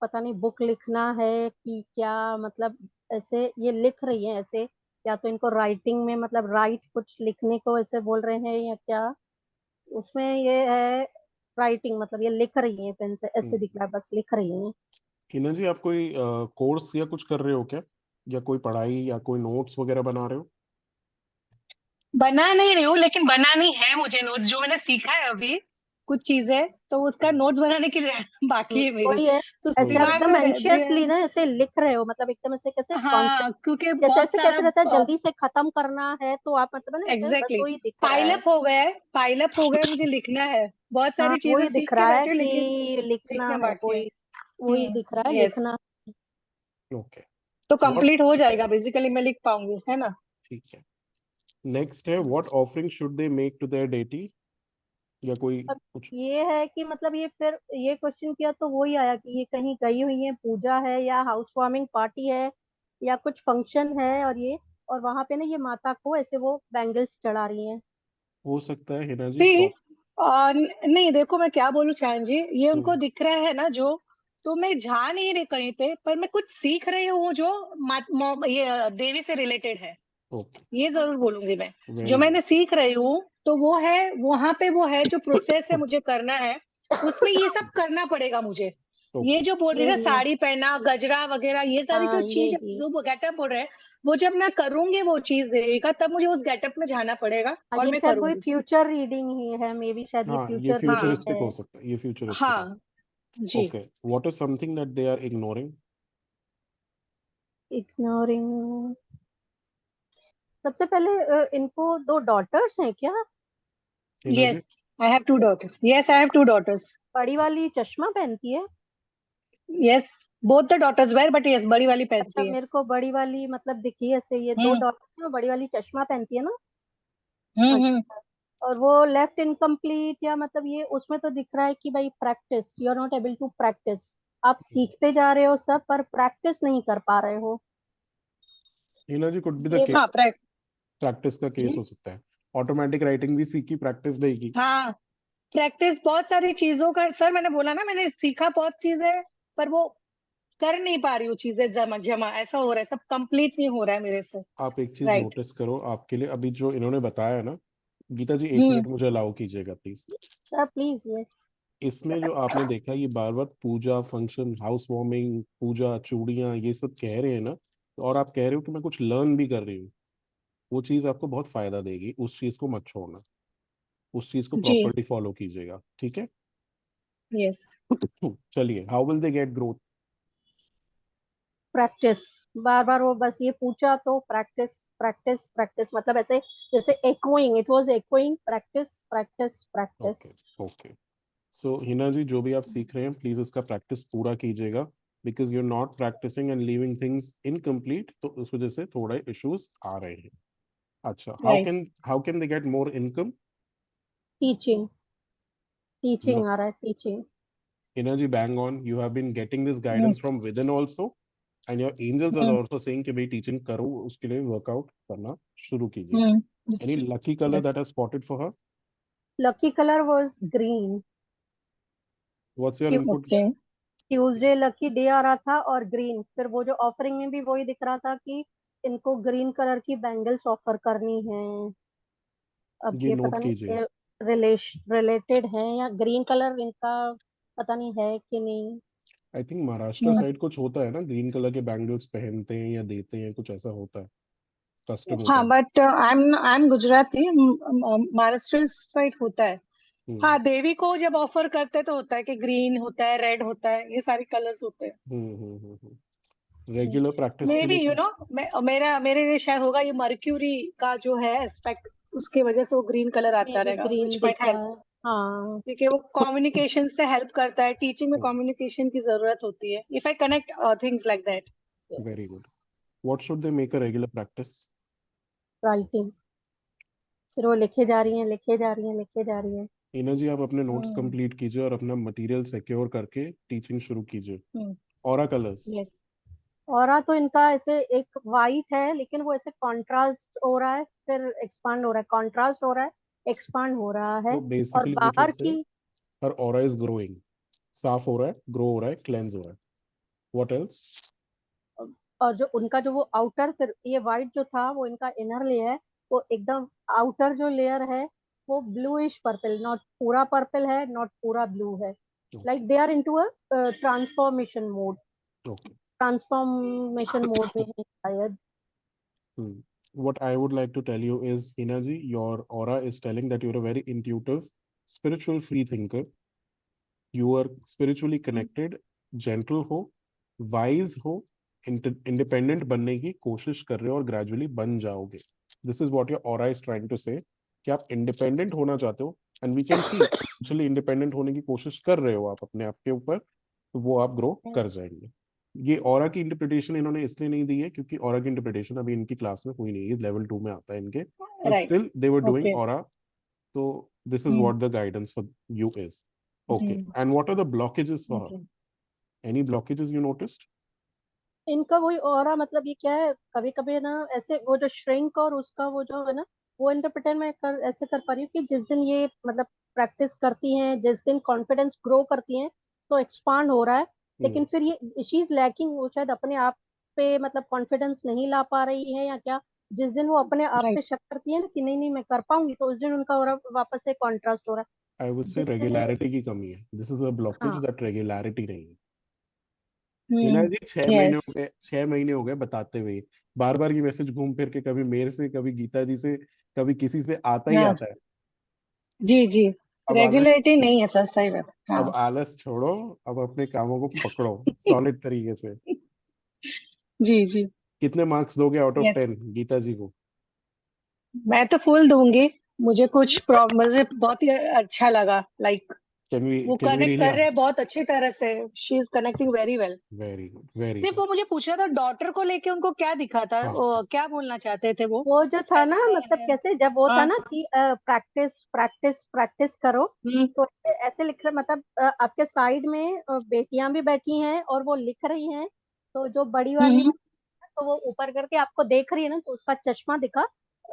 पता नहीं बुक लिखना है कि क्या, मतलब ऐसे ये लिख रही हैं ऐसे, या तो इनको राइटिंग में मतलब राइट कुछ लिखने को ऐसे बोल रहे हैं या क्या, उसमें ये है राइटिंग, मतलब ये लिख रही हैं पेन से, ऐसे दिख रहा है बस लिख रही हैं। हिना जी, आप कोई कोर्स या कुछ कर रहे हो क्या, या कोई पढ़ाई या कोई नोट्स वगैरह बना रहे हो? बना नहीं रही हूँ, लेकिन बनानी है मुझे नोट्स, जो मैंने सीखा है अभी कुछ चीजें, तो उसका नोट्स बनाने की बाकी है मेरी, वही है, तो ऐसे आप दिमाग एकदम में रहती है। एंशियसली ना ऐसे लिख रहे हो, मतलब एकदम ऐसे कैसे कॉन्सेप्ट, हाँ, क्योंकि जैसे बहुत ऐसे कैसे सारा रहता है जल्दी से खत्म करना है तो आप मतलब ना ऐसे बस एग्जैक्टली वही दिख रहा है। पाइलअप हो गया है, पाइलअप हो गया है, मुझे लिखना है, बहुत हाँ सारी चीजें वही दिख सीख के रहा है बैठी हूँ, लेकिन कि लिखना लिखना है, बाकी है। वही वही दिख रहा है यस, लिखना। ओके। तो व्हाट कंप्लीट हो जाएगा बेसिकली, मैं लिख पाऊंगी, है ना। ठीक है। नेक्स्ट है, what offering should they make to their deity, या कोई अब कुछ? ये है कि मतलब ये फिर ये क्वेश्चन किया तो वही आया कि ये कहीं गई हुई है, पूजा है या हाउस वार्मिंग पार्टी है या कुछ फंक्शन है, और ये और वहां पे ना ये माता को ऐसे वो बैंगल्स चढ़ा रही हैं। हो सकता है हिना जी सी और नहीं, देखो मैं क्या बोलूं शायन जी, ये उनको हम्म, दिख रहा है ना जो, तो मैं जा नहीं रही कहीं पे, पर मैं कुछ सीख रही हूँ जो ये देवी से रिलेटेड है, ओके, ये जरूर बोलूंगी मैं। जो वेरी गुड। मैंने सीख रही हूँ तो वो है, वहां पे वो है जो प्रोसेस है मुझे करना है, उसमें ये सब करना पड़ेगा मुझे। ये ओके, जो बोल रही ये है ना, ही है। साड़ी पहना, गजरा वगैरह, ये सारी जो हाँ ये चीज, ही। जो गेटअप बोल रहे हैं, वो जब मैं करूंगी वो चीज देवी का, तब मुझे उस गेटअप में जाना पड़ेगा हाँ, और ये मैं शायद कोई करूंगी। फ्यूचर रीडिंग ही है, मे बी शायद ये हाँ, ये फ्यूचर रीडिंग हाँ फ्यूचरिस्टिक है। हो सकता है, ये फ्यूचरिस्टिक हो हाँ सकता है। जी। Okay, what is something that they are ignoring? Ignoring, सबसे पहले इनको दो डॉटर्स हैं क्या? Hina ji? Yes, I have two daughters, yes I have two daughters. बड़ी वाली चश्मा पहनती है? Yes, both the daughters wear, but yes, बड़ी वाली अच्छा, पहनती है। मेरे को बड़ी वाली मतलब दिखी ऐसे, ये दो हम्म डॉटर्स हैं, बड़ी वाली चश्मा पहनती है ना। हम्म। अच्छा, और वो लेफ्ट इनकम्प्लीट या मतलब ये उसमें तो दिख रहा है कि भाई practice, you are not able to practice, आप सीखते जा रहे हो सब पर प्रैक्टिस नहीं कर पा रहे हो। हिना जी, कुड बी द ये हाँ, केस, प्रैक्टिस का केस जी हो सकता है। ऑटोमेटिक राइटिंग भी सीखी, प्रैक्टिस नहीं की। हाँ, प्रैक्टिस बहुत सारी चीजों का सर, मैंने बोला ना, मैंने सीखा बहुत चीजें, पर वो कर नहीं पा रही हूँ चीजें जमा जमा, ऐसा हो रहा है, सब कंप्लीट नहीं हो रहा है मेरे से। आप एक चीज राइट। नोटिस करो, आपके लिए अभी जो इन्होंने बताया है ना, गीता जी 1 मिनट हम्म। मुझे अलाउ कीजिएगा प्लीज। Sir please, yes. इसमें जो आपने देखा, ये बार बार पूजा, फंक्शन, हाउस वार्मिंग, पूजा, चूड़ियाँ, ये सब कह रहे हैं ना, और आप कह रहे हो कि मैं कुछ लर्न भी कर रही हूँ, वो चीज़ आपको बहुत फायदा देगी। उस चीज़ को मत छोड़ना, उस चीज़ को जी। प्रॉपरली फॉलो कीजिएगा, ठीक है। यस। चलिए, how will they get growth? Practice. बार बार वो बस ये पूछा तो प्रैक्टिस प्रैक्टिस प्रैक्टिस, मतलब ऐसे जैसे echoing, it was echoing, practice practice practice. Okay, okay. So Hina ji, जो भी आप सीख रहे हैं प्लीज इसका प्रैक्टिस पूरा कीजिएगा, because you are not practicing and leaving things incomplete, तो उस वजह से थोड़े इश्यूज आ रहे हैं। अच्छा, right. How can they get more income? Teaching, teaching आ रहा है, teaching. Hina ji, bang on. You have been getting this guidance from within also, and your angels are also saying कि भाई teaching करो, उसके लिए workout करना शुरू कीजिए। Any lucky color yes. that has spotted for her? Lucky colour was green. What's your input? Okay. Tuesday lucky day आ रहा था और ग्रीन, फिर वो जो ऑफरिंग में भी वही दिख रहा था कि इनको ग्रीन कलर की बैंगल्स ऑफर करनी है। अब ये ये पता नोट कीजिए। नहीं रिलेटेड है या ग्रीन कलर इनका पता नहीं है कि नहीं। आई थिंक महाराष्ट्र साइड कुछ होता है ना, ग्रीन कलर के बैंगल्स पहनते हैं या देते हैं, कुछ ऐसा होता है, कस्टम होता हाँ, है। But I M Gujarati, Maharashtra side होता है। हम्म हाँ, देवी को जब ऑफर करते तो होता है कि ग्रीन होता है, रेड होता है, ये सारे कलर्स होते हैं। रेगुलर प्रैक्टिस मे के बी लिए मेरे लिए शायद होगा, ये मर्क्यूरी का जो है एस्पेक्ट, उसकी वजह से वो ग्रीन कलर मे आता भी रहेगा, ग्रीन विच माइट दिख रहा हेल्प, है। हाँ। क्योंकि वो कम्युनिकेशन से हेल्प करता है, टीचिंग में कम्युनिकेशन की जरूरत होती है, if I connect things like that. Very good. What should they make a regular practice? Writing. फिर वो लिखे जा रही हैं, लिखे जा रही हैं, लिखे जा रही हैं। हिना जी, आप अपने नोट्स कंप्लीट कीजिए और अपना मटेरियल सिक्योर करके टीचिंग शुरू कीजिए। Aura colours. यस। ऑरा तो इनका ऐसे एक वाइट है, लेकिन वो ऐसे कॉन्ट्रास्ट हो रहा है, फिर एक्सपांड हो रहा है, कॉन्ट्रास्ट हो रहा है, एक्सपांड हो रहा है। तो और बेसिकली वी कैन बाहर से की, हर ऑरा इज ग्रोइंग, साफ हो रहा है, ग्रो हो रहा है, क्लेंज हो रहा है। What else? और जो उनका जो वो आउटर, फिर ये वाइट जो था वो इनका इनर लेयर है, वो एकदम आउटर जो लेयर है वो ब्लूइश पर्पल, नॉट पूरा पर्पल है, नॉट पूरा ब्लू है। Like they are into a transformation mode, okay. Transformation mode में है शायद। What I would like to tell you is, Hina ji, your aura is telling that you're a very intuitive, spiritual free thinker. You are spiritually connected, gentle हो, wise हो, independent बनने की कोशिश कर रहे हो और gradually बन जाओगे. This is what your aura is trying to say, कि आप independent होना चाहते हो, and we can see actually independent होने की कोशिश कर रहे हो आप अपने आप के ऊपर, तो वो आप ग्रो कर जाएंगे। ये ऑरा की इंटरप्रिटेशन इन्होंने इसलिए नहीं दी है क्योंकि ऑरा की इंटरप्रिटेशन अभी इनकी क्लास में हुई नहीं है, लेवल 2 में आता है इनके, but right. Still they were doing okay. Aura. तो this is what the guidance for you is. Okay, and what are the blockages for okay. Her? Any blockages you noticed? इनका वही ऑरा, मतलब ये क्या है, कभी कभी ना ऐसे वो जो श्रिंक और उसका वो जो है ना, वो इंटरप्रेटर मैं ऐसे कर पा रही हूँ कि जिस दिन ये मतलब प्रैक्टिस करती हैं, जिस दिन कॉन्फिडेंस ग्रो करती हैं तो एक्सपांड हो रहा है। लेकिन फिर ये शी इज लैकिंग, वो शायद अपने आप पे मतलब कॉन्फिडेंस नहीं ला पा रही है या क्या। जिस दिन वो अपने आप राइट। पे शक करती है ना कि नहीं नहीं मैं कर पाऊंगी, तो उस दिन उनका ऑरा वापस से कॉन्ट्रास्ट हो रहा आई वुड है। से जिस दिन ये, रेगुलरिटी की कमी है, दिस इज अ ब्लॉकेज, हाँ, दैट रेगुलरिटी नहीं है। हिना जी, 6 महीने हो यस। गए, 6 महीने हो गए बताते हुए, बार बार ये मैसेज घूम फिर के कभी मेरे से, कभी गीता जी से, कभी किसी से आता ही हाँ। आता है। जी जी। अब आलस, रेगुलरिटी नहीं है सर, सही बात। अब हाँ। आलस छोड़ो, अब अपने कामों को पकड़ो सॉलिड तरीके से। जी जी। कितने मार्क्स दोगे आउट ऑफ यस, 10 गीता जी को? मैं तो फुल दूंगी। मुझे बहुत ही अच्छा लगा, लाइक कैन वी वो कैन वी कनेक्ट रियली? कर रहे हैं बहुत अच्छी तरह से, she is connecting very well. Very good, very सिर्फ गुड। वो मुझे पूछना था, डॉटर को लेके उनको क्या दिखा था, हाँ, क्या बोलना चाहते थे वो? वो जो था ना, कैसे मतलब है? कैसे जब वो था हाँ। ना कि प्रैक्टिस प्रैक्टिस प्रैक्टिस करो, हम्म। तो ऐसे लिख रहे, मतलब आपके साइड में बेटियां भी बैठी हैं और वो लिख रही हैं। तो जो बड़ी वाली हम्म। तो वो ऊपर करके आपको देख रही है ना, तो उसका चश्मा दिखा,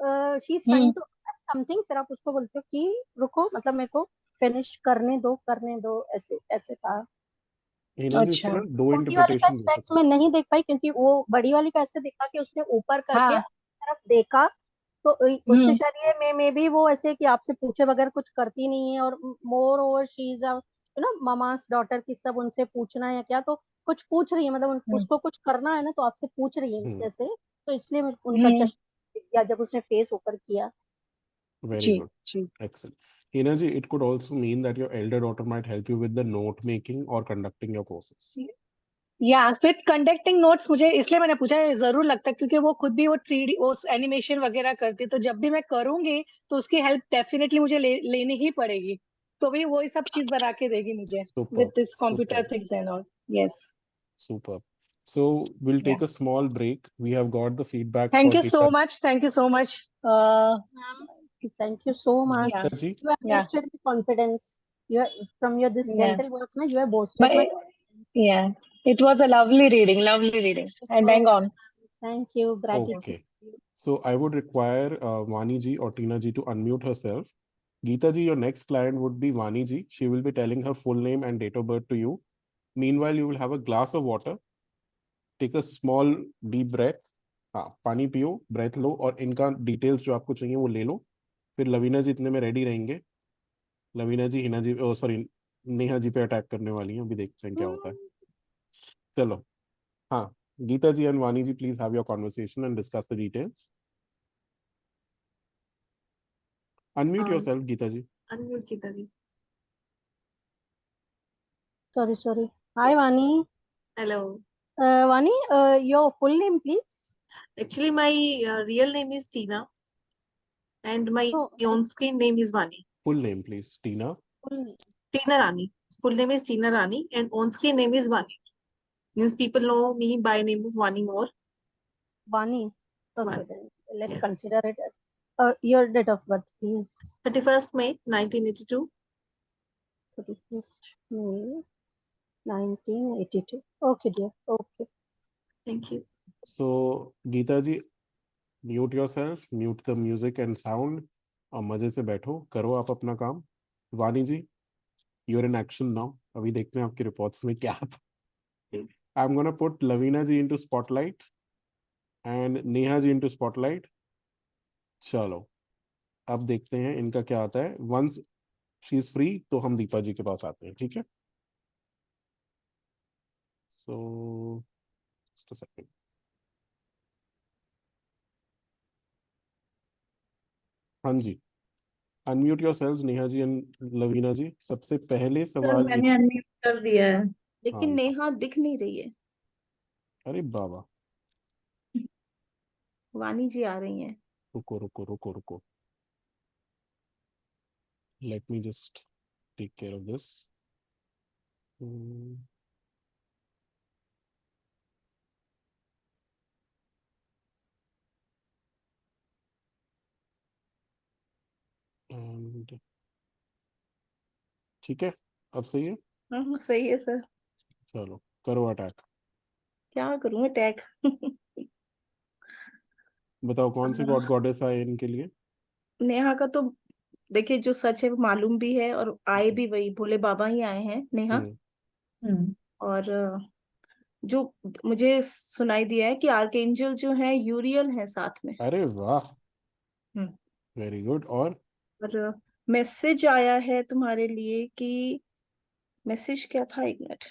she is trying to something, फिर आप उसको बोलते हो कि रुको, मतलब मेरे को फिनिश करने दो, ऐसे ऐसे कहा। हिना जी इसको अच्छा। ना दो छोटी वाली का इंटरप्रिटेशन दे स्पेक्स सकते में नहीं देख पाई, क्योंकि वो बड़ी वाली का ऐसे देखा कि उसने ऊपर करके हाँ। तरफ देखा, तो उससे हम्म। शायद ये मे भी वो ऐसे कि आपसे पूछे बगैर कुछ करती नहीं है, और more over she is Mama's daughter की, सब उनसे पूछना है या क्या, तो कुछ पूछ रही है, मतलब हम्म। उसको कुछ करना है ना, तो आपसे पूछ रही है हम्म, जैसे, तो इसलिए उनका हम्म। चश्मा दिख गया जब उसने फेस ऊपर किया। very ji good, ji. excellent. Hina ji, it could also mean that your elder daughter might help you with the note making or conducting your courses. या विद कंडक्टिंग नोट्स, मुझे इसलिए मैंने पूछा, ये जरूर लगता है क्योंकि वो खुद भी वो 3D वो एनिमेशन वगैरह करती है, तो जब भी मैं करूंगी तो उसकी हेल्प डेफिनेटली मुझे लेनी ही पड़ेगी, तो भी वही सब चीज बना के देगी मुझे Superb, with this computer superb, things and all. Yes. superb. So we'll या take a small break. We have got the feedback thank for you Geeta so much, thank you so much. Ma'am, thank you so या much. ji. You have या boosted my confidence. You are, from your this या gentle words, na, you have boosted my confidence. या it was a lovely reading, lovely reading Thank you and so bang much. On. Thank you. Gratitude. Okay. So I would require Vani ji or Tina ji to unmute herself. Geeta ji, your next client would be Vani ji. She will be telling her full name and date of birth to you. Meanwhile, you will have a glass of water. Take a small deep breath. हाँ, पानी पियो, breath लो, और इनका details जो आपको चाहिए वो ले लो। फिर लवीना जी इतने में रेडी रहेंगे। लवीना जी हिना जी, सॉरी, नेहा जी पे अटैक करने वाली हैं, अभी देखते हैं क्या होता है। चलो, हाँ, Gita ji and Vani ji, please have your conversation and discuss the details. Unmute yourself Geeta ji. Unmute Geeta ji. Sorry, sorry. Hi, Vani. Hello. Vani, your full name, please. Actually, my real name is Tina, and my No, on-screen name is Vani. Full name, please. Tina. full name. Tina Rani. Full name is Tina Rani, and on-screen name is Vani. Means people know me by name of Vani more. Vani. Okay, Vani. then let's Yeah. consider it as your date of birth, please. 31st May 1982. 31st May 1982. Okay, dear. Okay. Thank you. So, Geeta ji, mute yourself, mute the music and sound, और मजे से बैठो, करो आप अपना काम। वानी जी, you're in action now. अभी देखते हैं आपकी रिपोर्ट्स में क्या आता है। I'm gonna put Lavina ji into spotlight and Neha ji into spotlight. चलो, अब देखते हैं इनका क्या आता है। Once she is free, तो हम दीपा जी के पास आते हैं, ठीक है? So, just a second. हाँ जी, unmute yourselves Neha ji and Lavina ji. सबसे पहले सर सवाल ये, मैंने अनम्यूट कर दिया है। लेकिन हाँ, नेहा दिख नहीं रही है। अरे बाबा, वानी जी आ रही हैं। रुको रुको रुको रुको, let me just take care of this. And ठीक है, अब सही है। हाँ सही है सर। चलो, करो अटैक। क्या करूँ अटैक? बताओ कौन से गॉड गॉडेस आए इनके लिए। नेहा का तो देखिए जो सच है वो मालूम भी है, और आए भी वही भोले बाबा ही आए हैं नेहा। हम्म, हम्म। और जो मुझे सुनाई दिया है कि आर्कएंजल जो है यूरियल है साथ में। अरे वाह, हम्म। Very good. और मैसेज आया है तुम्हारे लिए कि, मैसेज क्या था, एक मिनट।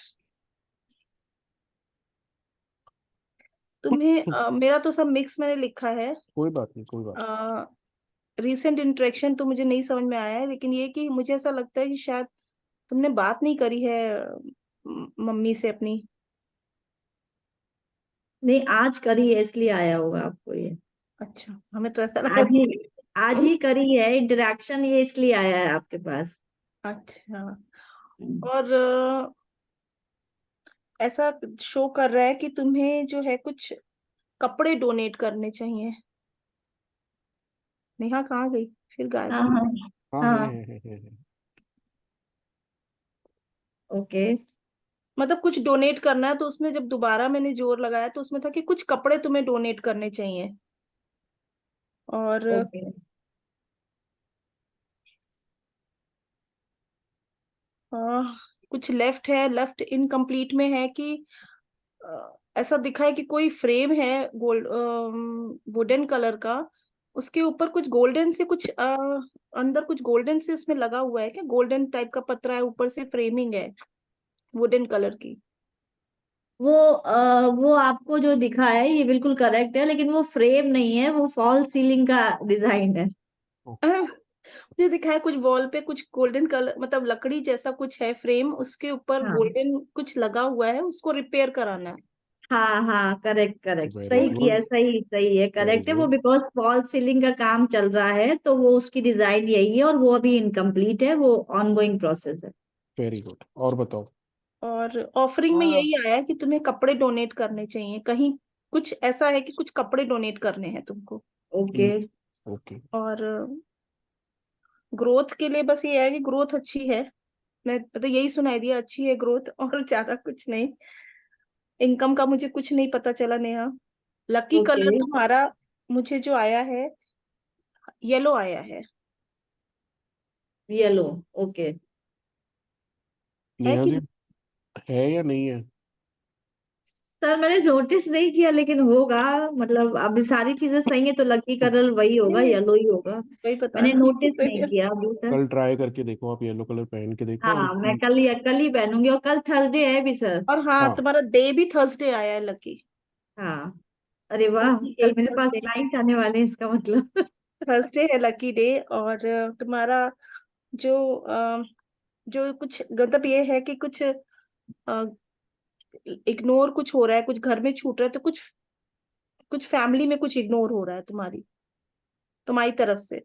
तुम्हें मेरा तो सब मिक्स मैंने लिखा है। कोई बात नहीं, कोई बात रीसेंट इंटरेक्शन तो मुझे नहीं समझ में आया है, लेकिन ये कि मुझे ऐसा लगता है कि शायद तुमने बात नहीं करी है मम्मी से अपनी। नहीं, आज करी है इसलिए आया होगा आपको ये। अच्छा, हमें तो ऐसा लगा। आज ही आज ही करी है इंटरेक्शन, ये इसलिए आया है आपके पास। अच्छा। और ऐसा शो कर रहा है कि तुम्हें जो है कुछ कपड़े डोनेट करने चाहिए। नेहा कहाँ गई, फिर गायब हाँ हो गई। हाँ हाँ हाँ। है। ओके। मतलब कुछ डोनेट करना है, तो उसमें जब दोबारा मैंने जोर लगाया तो उसमें था कि कुछ कपड़े तुम्हें डोनेट करने चाहिए। और ओके। कुछ लेफ्ट है, लेफ्ट इनकम्प्लीट में है कि ऐसा दिखा है कि कोई फ्रेम है गोल्ड वुडन कलर का, उसके ऊपर कुछ गोल्डन से कुछ अंदर कुछ गोल्डन से उसमें लगा हुआ है क्या, गोल्डन टाइप का पत्रा है, ऊपर से फ्रेमिंग है वुडन कलर की। वो आपको जो दिखा है ये बिल्कुल करेक्ट है, लेकिन वो फ्रेम नहीं है, वो फॉल सीलिंग का डिजाइन है। मुझे दिखा है कुछ वॉल पे कुछ गोल्डन कलर, मतलब लकड़ी जैसा कुछ है फ्रेम, उसके ऊपर हाँ गोल्डन कुछ लगा हुआ है, उसको रिपेयर कराना है। हाँ हाँ, करेक्ट करेक्ट, वेरी सही किया, गुड, सही सही है, वेरी करेक्ट है वो, गुड, बिकॉज फॉल सीलिंग का काम चल रहा है तो वो उसकी डिजाइन यही है, और वो अभी इनकम्प्लीट है, वो ऑनगोइंग प्रोसेस है। Very good. और बताओ। और ऑफरिंग में यही आया कि तुम्हें कपड़े डोनेट करने चाहिए कहीं, कुछ ऐसा है कि कुछ कपड़े डोनेट करने हैं तुमको। ओके। ओके। और ग्रोथ के लिए बस ये है कि ग्रोथ अच्छी है, मैं मतलब यही सुनाई दिया, अच्छी है ग्रोथ, और ज्यादा कुछ नहीं। इनकम का मुझे कुछ नहीं पता चला नेहा। Lucky okay. कलर तुम्हारा मुझे जो आया है, येलो आया है येलो। ओके। नेहा कि जी, है या नहीं है? सर मैंने नोटिस नहीं किया, लेकिन होगा, मतलब अभी सारी चीजें सही है तो लकी कलर वही होगा, नहीं, येलो ही होगा। वही बता मैंने रहा हूँ नोटिस सही नहीं है। किया अभी सर। कल ट्राई करके देखो, आप येलो कलर पहन के देखो एंड हाँ, मैं सी। कल ही पहनूंगी, और कल थर्सडे है भी सर। और हाँ, हाँ, तुम्हारा डे भी थर्सडे आया है लकी। हाँ। अरे वाह, लकी डे कल मेरे पास थर्सडे, क्लाइंट आने वाले हैं इसका मतलब। थर्सडे है लकी डे। और तुम्हारा जो जो कुछ मतलब ये है कि कुछ इग्नोर कुछ हो रहा है, कुछ घर में छूट रहा है, तो कुछ कुछ फैमिली में कुछ इग्नोर हो रहा है तुम्हारी तरफ से।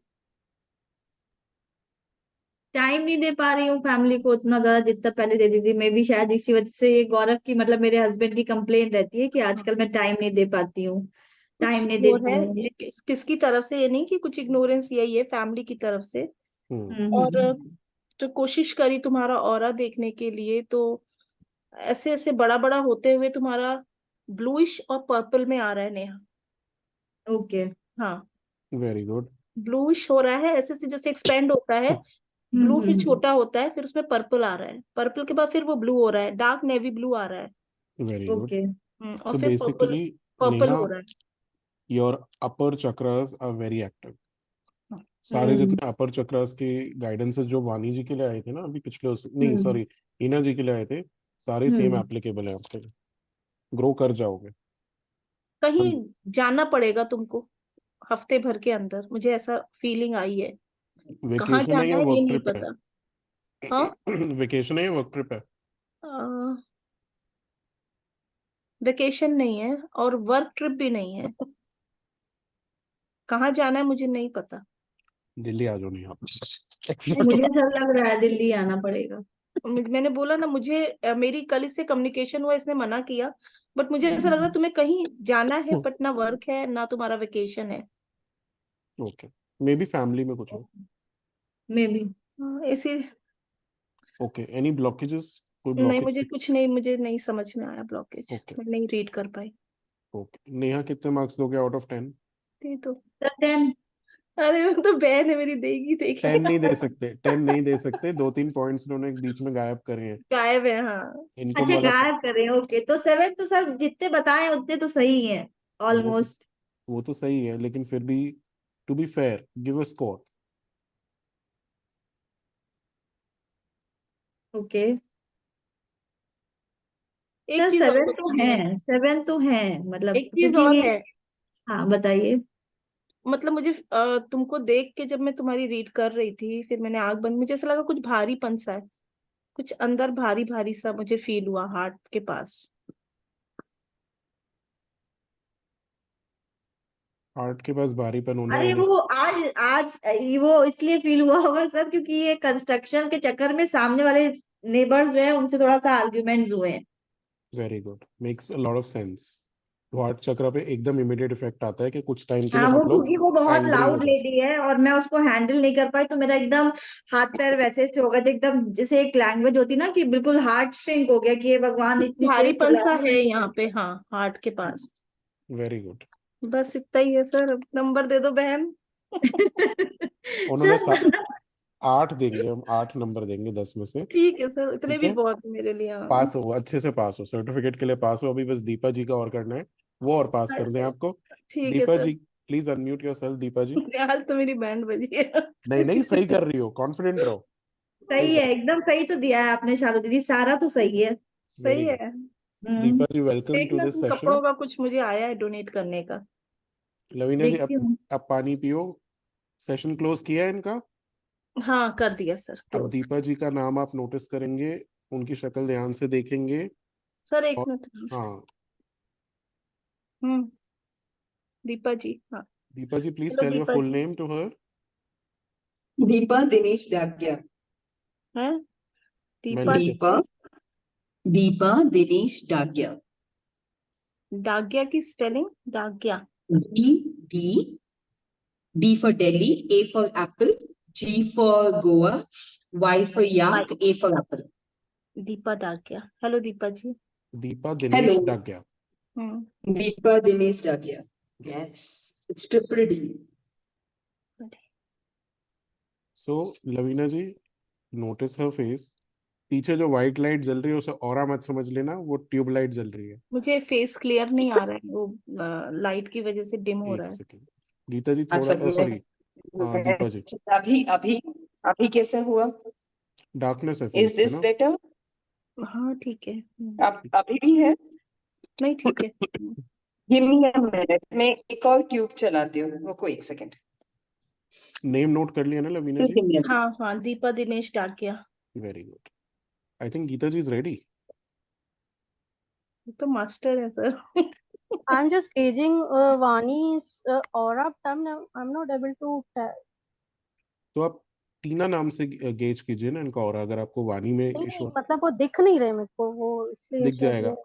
टाइम नहीं दे पा रही हूँ फैमिली को उतना ज्यादा जितना पहले देती थी, मे बी शायद इसी वजह से ये गौरव की, मतलब मेरे हस्बैंड की कंप्लेन रहती है कि हाँ, आजकल मैं टाइम नहीं दे पाती हूँ, कुछ टाइम नहीं वो देती है, हूँ। ये किसकी तरफ से, ये नहीं कि कुछ इग्नोरेंस, यही है फैमिली की तरफ से। हम्म, और हम्म। जो कोशिश करी तुम्हारा ऑरा देखने के लिए, तो ऐसे ऐसे बड़ा बड़ा होते हुए तुम्हारा ब्लूइश और पर्पल में आ रहा है नेहा। ओके। हाँ, वेरी गुड, ब्लूइश हो रहा है, ऐसे से जैसे एक्सपेंड होता है, ब्लू फिर हम्म। छोटा होता है, फिर उसमें पर्पल आ रहा है, पर्पल के बाद फिर वो ब्लू हो रहा है, डार्क नेवी ब्लू आ रहा है। Very good. ओके। और सो फिर पर्पल, बेसिकली पर्पल नेहा, हो रहा है। Your upper chakras are very active. हाँ, सारे हम्म। जितने अपर चक्रास के गाइडेंसेस जो वाणी जी के लिए आए थे ना अभी पिछले नहीं हम्म। सॉरी, हीना जी के लिए आए थे, सारे सेम हम्म। एप्लीकेबल है आपके लिए। ग्रो कर जाओगे। कहीं हम जाना पड़ेगा तुमको हफ्ते भर के अंदर, मुझे ऐसा फीलिंग आई है। कहाँ वेकेशन है जाना या है ये वर्क नहीं ट्रिप है? पता। हाँ, वेकेशन है या वर्क ट्रिप है? वेकेशन नहीं है और वर्क ट्रिप भी नहीं है। कहाँ जाना है मुझे नहीं पता। दिल्ली आ जाओ, नहीं आप नहीं, एक्सपर्ट मुझे हो। सर लग रहा है दिल्ली आना पड़ेगा। मैंने बोला ना, मुझे मेरी कल इससे कम्युनिकेशन हुआ, इसने मना किया, बट मुझे ऐसा लग रहा है हम्म। तुम्हें कहीं जाना है, बट ना वर्क है ना तुम्हारा वेकेशन है। ओके, मे बी फैमिली में कुछ हो। May be. ऐसे ओके, एनी ब्लॉकेजेस? कोई नहीं, ब्लॉकेज? मुझे कुछ नहीं, मुझे नहीं समझ में आया ब्लॉकेज, ओके। मैं नहीं रीड कर पाई। ओके, नेहा कितने मार्क्स दोगे आउट ऑफ 10? ये तो, सर 10। अरे वो तो बहन है मेरी, देगी 10 देगी। नहीं दे सकते, 10 नहीं दे सकते, 2-3 पॉइंट्स उन्होंने बीच में गायब करे हैं। गायब है, हाँ। इनकम अच्छा, वाला गायब करें, ओके, तो 7 तो सर जितने बताए उतने तो सही है, वो तो ऑलमोस्ट। वो तो सही है, लेकिन फिर भी to be fair give a score. Okay. एक सर चीज और 7 तो बतानी है, है, 7 तो है, मतलब एक चीज क्योंकि, और है। हाँ बताइए। मतलब मुझे तुमको देख के जब मैं तुम्हारी रीड कर रही थी, फिर मैंने आंख बंद, मुझे ऐसा लगा कुछ भारीपन सा है, कुछ अंदर भारी भारी सा मुझे फील हुआ हार्ट के पास। हार्ट के पास भारीपन होना अरे है नहीं। वो आज आज वो इसलिए फील हुआ होगा सर, क्योंकि ये कंस्ट्रक्शन के चक्कर में सामने वाले नेबर्स जो है उनसे थोड़ा सा आर्ग्यूमेंट्स हुए हैं। Very good, makes a lot of sense. तो हार्ट चक्र पे एकदम इमीडिएट इफेक्ट आता है कि कुछ टाइम के लिए हाँ, वो हम लोग क्योंकि वो बहुत एंग्री हो लाउड जाते लेडी है और मैं उसको हैंडल नहीं कर पाई, तो मेरा एकदम हाथ पैर वैसे से हो गए थे, एकदम जैसे एक लैंग्वेज होती ना कि बिल्कुल हार्ट श्रिंक हो गया कि ये भगवान इतनी तेज भारीपन चिल्ला सा रही है है। यहाँ पे, हाँ, हार्ट के पास। हैं। Very good. बस इतना ही है सर, नंबर दे दो बहन। उन्होंने सर 8 देंगे, हम 8 नंबर देंगे 10 में से। ठीक है सर, इतने ठीक भी है, बहुत है मेरे लिए। हाँ पास हो, अच्छे से पास हो, सर्टिफिकेट के लिए पास हो। अभी बस दीपा जी का और करना है, वो और पास कर दें आपको। ठीक है दीपा सर। जी please unmute yourself. Deepa ji, यार तो मेरी बैंड बजी है। नहीं नहीं, सही कर रही हो, कॉन्फिडेंट रहो। सही सही है, कर, एकदम सही तो दिया है आपने शालू दीदी, सारा तो सही है। वेरी सही गुड। है। दीपा हम्म। जी वेलकम टू देखना दिस तुम, सेशन। कपड़ों का कुछ मुझे आया है डोनेट करने का। लवीना जी, देखती हूँ। अब पानी पियो। सेशन क्लोज किया है इनका। हाँ कर दिया सर, अब क्लोज। दीपा जी का नाम आप नोटिस करेंगे, उनकी शक्ल ध्यान से देखेंगे। सर एक और मिनट। हाँ, हम्म। दीपा जी, हाँ। Deepa ji please hello tell your Deepa full ji. Name to her. Deepa Dinesh Dakiya. हैं? मैं दीपा लिख देता दीपा दीपा दिनेश डाकिया। डाग्या की spelling? Dagia. D D D for Delhi, A for apple, G for Goa, Y for by. yak, A for apple. Deepa Dagia. Hello Deepa ji. हूँ। Deepa Dinesh Hello, Dakiya. Hmm. Deepa Dinesh Dagia. Yes, it's triple D. So Lavina ji, notice her face. पीछे जो white light जल रही है उसे aura मत समझ लेना, वो ट्यूब लाइट जल रही है। मुझे फेस क्लियर नहीं आ रहा है, वो लाइट की वजह से डिम हो एक रहा है। सेकेंड, गीता जी अच्छा, थोड़ा, सॉरी, दीपा जी, अभी अभी अभी कैसे हुआ? डार्कनेस है Is फेस पे this ना। better? हाँ ठीक है। अब अभी भी है? नहीं ठीक है। Give me a minute. मैं एक और ट्यूब चलाती हूँ, रुको एक सेकेंड। नेम नोट कर लिया ना लवीना जी? हाँ हाँ, दीपा दिनेश डाकिया। Very good. I think Geeta ji is ready. ये तो मास्टर है sir. I'm just gauging Vani's aura. I'm not able to tell. तो आप टीना नाम से गेज कीजिए ना इनका, और अगर आपको वाणी में नहीं नहीं, इशू मतलब वो दिख नहीं रहे मेरे को, वो इसलिए दिख शायद जाएगा। ये।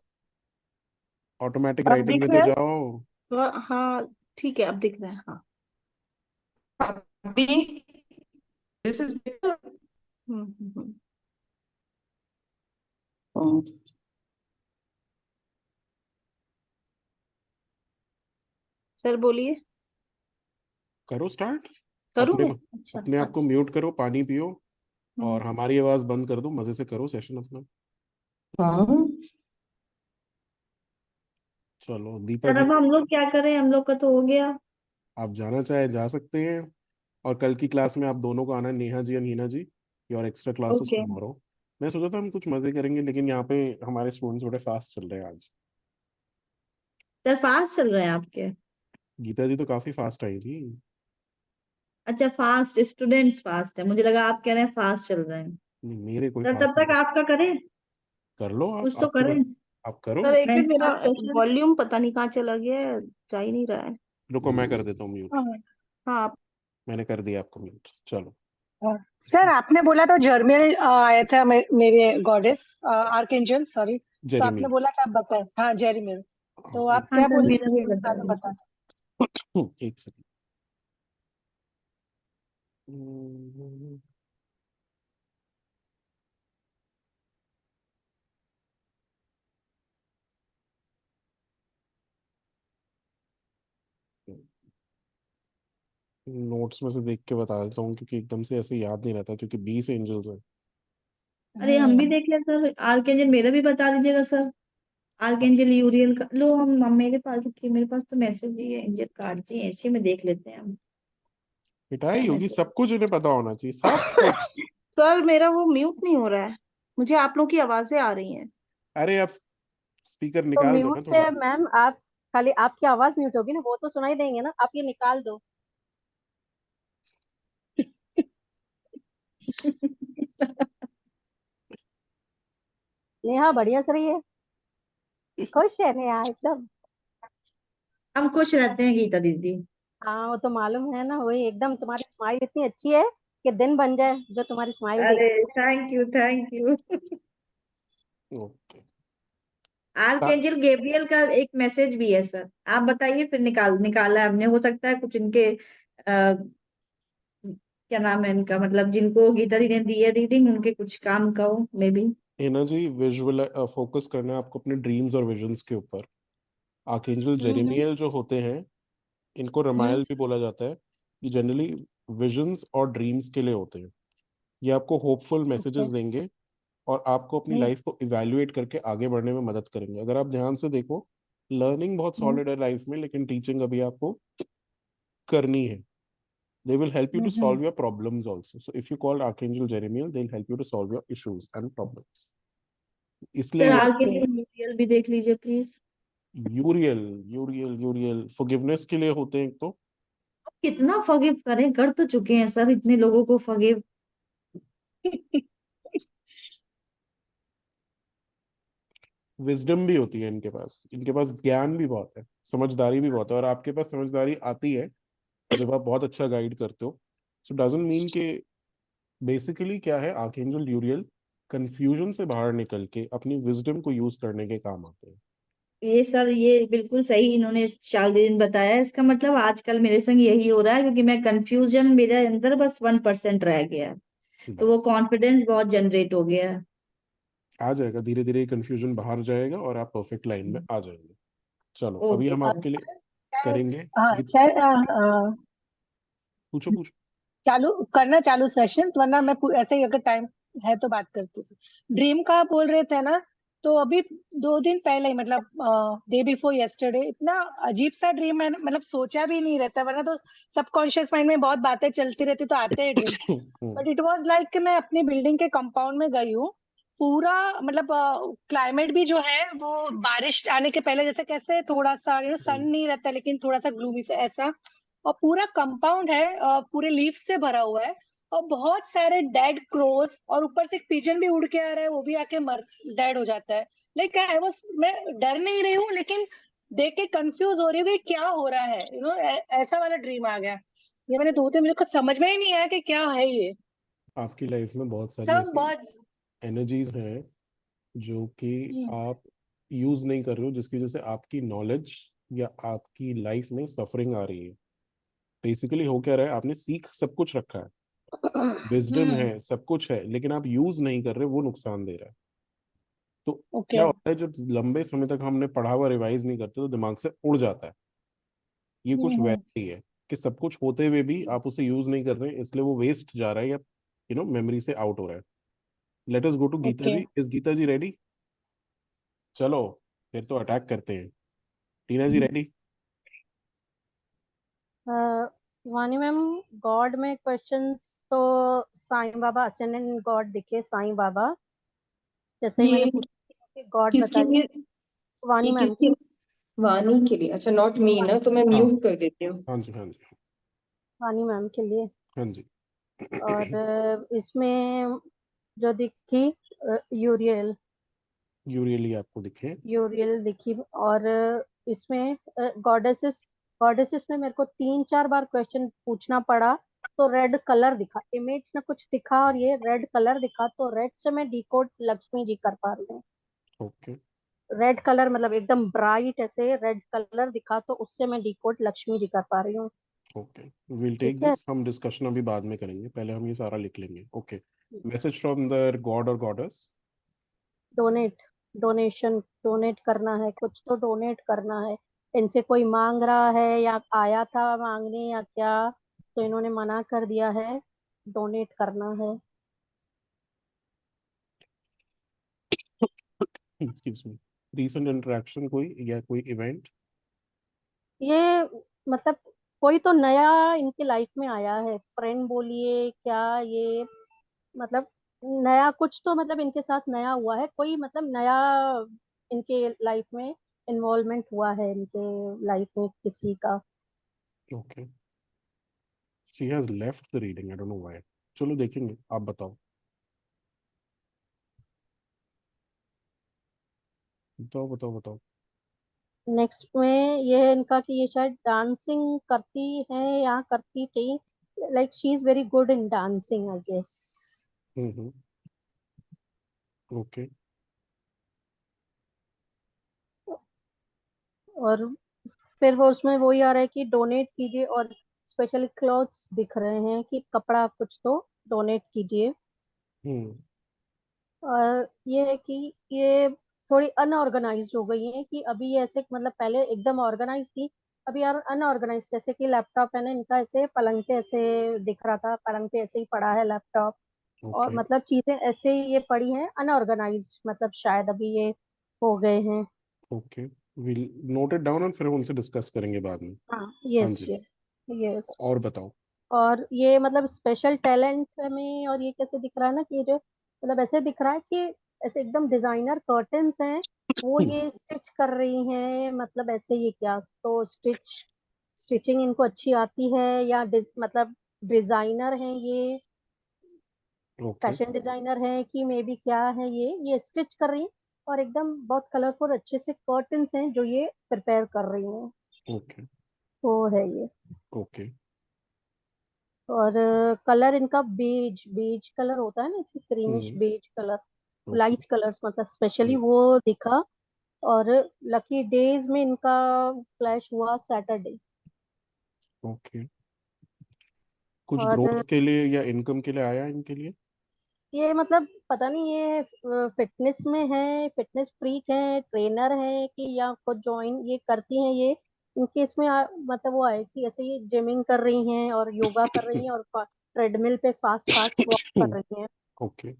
ऑटोमेटिक अब राइटिंग दिख में तो रहा है? जाओ। हाँ ठीक है, अब दिख रहा है। हाँ। अभी this is better. Hmm. Oh. Sir बोलिए। करो स्टार्ट। करूँ अपने मैं? को, अच्छा अपने आप को म्यूट करो, पानी पियो, हम्म। और हमारी आवाज बंद कर दो, मजे से करो सेशन अपना। हाँ। चलो दीपा सर जी, अब हम लोग क्या करें, हम लोग का तो हो गया। आप जाना चाहे जा सकते हैं। और कल की क्लास में आप दोनों को आना है, नेहा जी और Hina ji, your extra classes okay. Tomorrow. मैं सोचा था हम कुछ मजे करेंगे, लेकिन यहाँ पे हमारे स्टूडेंट्स थोड़े फास्ट चल रहे हैं आज। सर फास्ट चल रहे हैं आपके? गीता जी तो काफी फास्ट आई थी। अच्छा, फास्ट स्टूडेंट्स फास्ट है, मुझे लगा आप कह रहे हैं फास्ट चल रहे हैं। नहीं, मेरे कोई सर तब फास्ट नहीं तक है। आपका करें, कर लो आप, कुछ तो आपकी करें। बात, आप करो। सर एक मैं मिनट, मेरा स्टार्ट करूं? वॉल्यूम पता नहीं कहाँ चला गया है, जा ही नहीं रहा है। रुको मैं कर देता हूँ म्यूट। हाँ हाँ। मैंने कर दिया आपको म्यूट, चलो। सर आपने बोला था जर्मियल आया था मेरे गॉडेस आर्कएंजल, सॉरी, तो आपने जेरेमी। बोला था आप बताए, हाँ जेरिमिल। तो आप एक हाँ क्या सर, बोले मेरा भी बता तो दें। बता। एक सेकंड। नोट्स में से देख के बता देता हूँ, क्योंकि एकदम से ऐसे याद नहीं रहता, क्योंकि 20 एंजल्स हैं। अरे हम भी देख लें सर, आर्कएंजल मेरा भी बता दीजिएगा सर। आर्कएंजल यूरियल का लो, हम मेरे पास रखिए, मेरे पास तो मैसेज ही है, एंजल कार्ड जी, ऐसे में देख लेते हैं हम। मिठाई क्या होगी, मैसेज? सब कुछ इन्हें पता होना चाहिए, सब कुछ। सर मेरा वो म्यूट नहीं हो रहा है, मुझे आप लोग की आवाजें आ रही हैं। अरे आप स्पीकर तो निकाल दो ना म्यूट से थोड़ा। मैम आप खाली आपकी आवाज म्यूट होगी ना, वो तो सुनाई देंगे ना, आप ये निकाल दो। नेहा बढ़िया से रही है, खुश है नेहा एकदम। हम खुश रहते हैं गीता दीदी। हाँ वो तो मालूम है ना, वही एकदम, तुम्हारी स्माइल इतनी अच्छी है कि दिन बन जाए जो तुम्हारी स्माइल देख। अरे thank you, thank you. Okay. Archangel Gabriel का एक मैसेज भी है सर, आप बताइए फिर, निकाला है हमने, हो सकता है कुछ इनके क्या नाम है इनका, मतलब जिनको गीता दी ने दी है रीडिंग, उनके कुछ काम का हो may be. Energy visual focus करना है आपको अपने ड्रीम्स और विजन्स के ऊपर। आर्कएंजल हम्म। जेरेमियल जो होते हैं, इनको रमायल भी बोला जाता है। ये जनरली विजन्स और ड्रीम्स के लिए होते हैं। ये आपको होपफुल मैसेजेस ओके। देंगे और आपको अपनी लाइफ को इवैल्यूएट करके आगे बढ़ने में मदद करेंगे। अगर आप ध्यान से देखो, लर्निंग बहुत सॉलिड है लाइफ में, लेकिन टीचिंग अभी आपको करनी है। They will help you to solve your problems also. So if you call Archangel Jeremiel, they'll help you to solve your issues and problems. इसलिए सर ये आगे के लिए यूरियल भी देख लीजिए प्लीज। यूरियल यूरियल यूरियल फॉरगिवनेस के लिए होते हैं एक तो। कितना फॉरगिव करें, कर तो चुके हैं सर इतने लोगों को फॉरगिव। विजडम भी होती है इनके पास ज्ञान भी बहुत है, समझदारी भी बहुत है, और आपके पास समझदारी आती है जब आप बहुत अच्छा गाइड करते हो। सो डजंट मीन कि बेसिकली क्या है, आर्कएंजल यूरियल कंफ्यूजन से बाहर निकल के अपनी विजडम को यूज करने के काम आते हैं। ये सर ये बिल्कुल सही इन्होंने शालदीन बताया। इसका मतलब आजकल मेरे संग यही हो रहा है, क्योंकि मैं कंफ्यूजन मेरे अंदर बस 1% रह गया है, तो वो बस कॉन्फिडेंस बहुत जनरेट हो गया है। आ जाएगा, धीरे धीरे कंफ्यूजन बाहर जाएगा और आप परफेक्ट लाइन में आ जाएंगे। चलो अभी ओके हम सर। आपके लिए करेंगे हाँ ये। शायद पूछो पूछो। चालू करना, चालू सेशन, वरना मैं ऐसे ही अगर टाइम है तो बात करती हूँ। ड्रीम का बोल रहे थे ना, तो अभी 2 दिन पहले ही, मतलब डे बिफोर यस्टरडे, इतना अजीब सा ड्रीम मैंने मतलब सोचा भी नहीं रहता, वरना तो सबकॉन्शियस माइंड में बहुत बातें चलती रहती तो आते हैं dreams. But it was like कि मैं अपनी बिल्डिंग के कंपाउंड में गई हूँ। पूरा मतलब क्लाइमेट भी जो है वो बारिश आने के पहले जैसे, कैसे थोड़ा सा सन नहीं रहता लेकिन थोड़ा सा ग्लूमी से ऐसा। और पूरा कंपाउंड है पूरे लीफ से भरा हुआ है, और बहुत सारे डेड क्रोस, और ऊपर से एक पिजन भी उड़ के आ रहा है, वो भी आके मर डेड हो जाता है। लाइक आई वाज, मैं डर नहीं रही हूँ लेकिन देख के कंफ्यूज हो रही हूँ कि क्या हो रहा है, ऐसा वाला ड्रीम आ गया। ये मैंने 2 दिन, मुझे कुछ समझ में ही नहीं आया कि क्या है ये। आपकी लाइफ में बहुत सारी सब ऐसी बहुत। एनर्जीज हैं जो कि आप यूज नहीं कर रहे हो, जिसकी वजह से आपकी नॉलेज या आपकी लाइफ में सफरिंग आ रही है। बेसिकली हो क्या रहा है, आपने सीख सब कुछ रखा है, विजडम है, सब कुछ है, लेकिन आप यूज नहीं कर रहे, वो नुकसान दे रहा है। तो क्या ओके। होता है, जब लंबे समय तक हमने पढ़ा हुआ रिवाइज नहीं करते तो दिमाग से उड़ जाता है। ये कुछ वैसे ही है कि सब कुछ होते हुए भी आप उसे यूज नहीं कर रहे हैं, इसलिए वो वेस्ट जा रहा है या मेमोरी से आउट हो रहा है। Let us go to Geeta okay. जी। Is Geeta ji ready? चलो फिर तो अटैक करते हैं। Tina ji ready? Vani ma'am, God में क्वेश्चंस तो साईं बाबा असेंडेंट गॉड दिखे, साईं बाबा जैसे ही मैंने ये पूछा कि गॉड किसके बताइए। लिए? वानी ये मैम किसके? वाणी के लिए? अच्छा, नॉट मी ना, तो मैं हाँ म्यूट कर देती हूँ। हाँ जी हाँ जी वानी मैम के लिए। हाँ जी। और इसमें जो दिखी यूरियल, यूरियली आपको दिखे। यूरियल दिखी। और इसमें गॉडेसेस, गॉडेसेस में मेरे को 3-4 बार क्वेश्चन पूछना पड़ा, तो रेड कलर दिखा, इमेज में कुछ दिखा और ये रेड कलर दिखा, तो रेड से मैं डिकोड लक्ष्मी जी कर पा रही हूँ। ओके रेड कलर मतलब एकदम ब्राइट ऐसे रेड कलर दिखा, तो उससे मैं डिकोड लक्ष्मी जी कर पा रही हूँ। ओके, विल टेक ठीक है। दिस, हम डिस्कशन अभी बाद में करेंगे, पहले हम ये सारा लिख लेंगे। Okay, message from the God और गॉडेस। डोनेट, डोनेशन, डोनेट करना है, कुछ तो डोनेट करना है। इनसे कोई मांग रहा है या आया था मांगने या क्या, तो इन्होंने मना कर दिया है। डोनेट करना है। Excuse me. रीसेंट इंटरेक्शन कोई या कोई इवेंट? ये मतलब कोई तो नया इनके लाइफ में आया है, फ्रेंड बोलिए क्या ये, मतलब नया कुछ तो, मतलब इनके साथ नया हुआ है, कोई मतलब नया इनके लाइफ में इन्वॉल्वमेंट हुआ है, इनके लाइफ में किसी का। Okay, she has left the reading, I don't know why. चलो देखेंगे, आप बताओ, बताओ बताओ बताओ। नेक्स्ट में ये है इनका कि ये शायद डांसिंग करती है या करती थी, like she is very good in dancing I guess. Hmm. Okay. और फिर वो उसमें वही आ रहा है कि डोनेट कीजिए, और स्पेशली क्लॉथ्स दिख रहे हैं कि कपड़ा कुछ तो डोनेट कीजिए। हम्म। और ये है कि ये थोड़ी अनऑर्गेनाइज्ड हो गई है, कि अभी ये ऐसे मतलब पहले एकदम ऑर्गेनाइज थी, अभी यार अनऑर्गेनाइज, जैसे कि लैपटॉप है ना इनका ऐसे पलंग पे ऐसे दिख रहा था, पलंग पे ऐसे ही पड़ा है लैपटॉप, और ओके मतलब चीजें ऐसे ही ये पड़ी हैं अनऑर्गेनाइज्ड, मतलब शायद अभी ये हो गए हैं। Okay, will note it down और फिर उनसे डिस्कस करेंगे बाद में। हाँ, हाँ यस जी, यस यस। और बताओ। और ये मतलब स्पेशल टैलेंट में, और ये कैसे दिख रहा है ना कि ये जो मतलब ऐसे दिख रहा है कि ऐसे एकदम डिजाइनर कर्टन्स हैं, वो ये स्टिच कर रही हैं, मतलब ऐसे ये क्या तो स्टिचिंग इनको अच्छी आती है या मतलब डिजाइनर हैं ये, ओके फैशन डिजाइनर हैं कि मे बी क्या है, ये स्टिच कर रही हैं, और एकदम बहुत कलरफुल अच्छे से कर्टन्स हैं जो ये प्रिपेयर कर रही हैं, ओके वो है ये। ओके और कलर इनका बेज बेज कलर होता है ना, इसे creamish beige colour, okay light colours मतलब स्पेशली वो दिखा। और लकी डेज में इनका फ्लैश हुआ सैटरडे। ओके, कुछ ग्रोथ और के लिए या इनकम के लिए आया इनके लिए? ये मतलब पता नहीं ये फिटनेस में है, फिटनेस फ्रीक है, ट्रेनर है कि या खुद ज्वाइन ये करती हैं ये, इनके इसमें मतलब वो है कि ऐसे ये जिमिंग कर रही हैं और योगा कर रही हैं और ट्रेडमिल पे फास्ट फास्ट वॉक कर रही हैं, ओके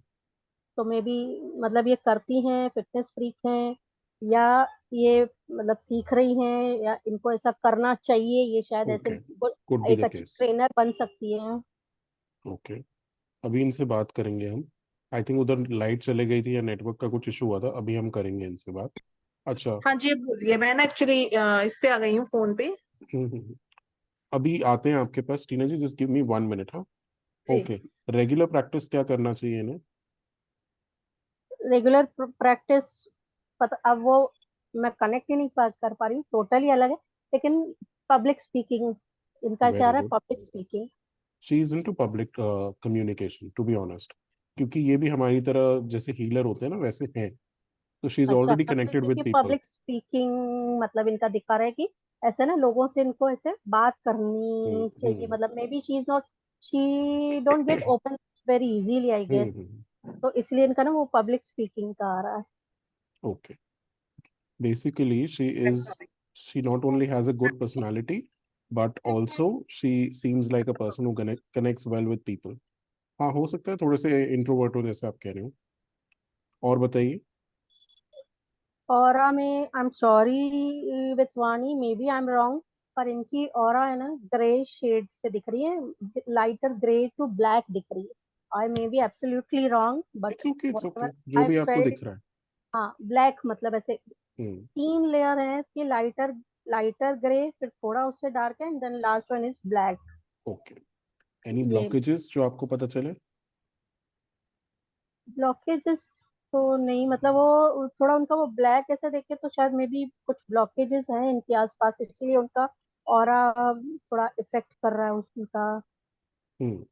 तो मे बी मतलब ये करती हैं, फिटनेस फ्रीक हैं, या ये मतलब सीख रही हैं, या इनको ऐसा करना चाहिए, ये शायद ऐसे ओके, कुड बी एक द अच्छी केस। ट्रेनर बन सकती है। ओके, अभी इनसे बात करेंगे हम। आई थिंक उधर लाइट चले गई थी या नेटवर्क का कुछ इशू हुआ था, अभी हम करेंगे इनसे बात। अच्छा। हाँ जी, बोलिए। मैं ना एक्चुअली इस पे आ गई हूँ फोन पे। हम्म। अभी आते हैं आपके पास टीना जी, जस्ट गिव मी 1 मिनट। हाँ, जी। ओके। रेगुलर प्रैक्टिस क्या करना चाहिए इन्हें? रेगुलर प्रैक्टिस, पता अब वो मैं कनेक्ट ही नहीं कर पा रही हूँ, टोटली अलग है, लेकिन पब्लिक स्पीकिंग इनका ऐसे आ वेरी रहा है, good. Public speaking. She is into public communication, to be honest, क्योंकि ये भी हमारी तरह जैसे हीलर होते हैं ना वैसे हैं, तो शी इज अच्छा, ऑलरेडी मतलब कनेक्टेड विद देखिए पीपल। पब्लिक स्पीकिंग मतलब इनका दिखा रहा है कि ऐसे ना लोगों से इनको ऐसे बात हम्म करनी चाहिए, हम्म मतलब maybe she don't get open very easily I guess, hmm. तो इसलिए इनका ना वो पब्लिक स्पीकिंग का आ रहा है। Okay, basically she not only has a good personality but also she seems like a person who connects well with people. हाँ, हो सकता है थोड़े से इंट्रोवर्ट हो जैसे आप कह रहे हो। और बताइए। ऑरा में I am sorry with Vani, maybe I am wrong, पर इनकी ऑरा है ना ग्रे शेड से दिख रही है, लाइटर ग्रे टू ब्लैक दिख रही है, I maybe absolutely wrong but it's okay, it's okay, whatever जो आई भी आपको फेल्ट। दिख रहा है। हाँ, ब्लैक मतलब ऐसे हम्म। 3 लेयर है कि लाइटर लाइटर ग्रे, फिर थोड़ा उससे डार्क है, and then last one is black. Okay, any ये ब्लॉकेजेस जो आपको पता चले? ब्लॉकेजेस तो नहीं, मतलब वो थोड़ा उनका वो ब्लैक ऐसे देखे तो शायद मे बी कुछ ब्लॉकेजेस हैं इनके आसपास, इसीलिए उनका ऑरा थोड़ा इफेक्ट कर रहा है उसका। हम्म।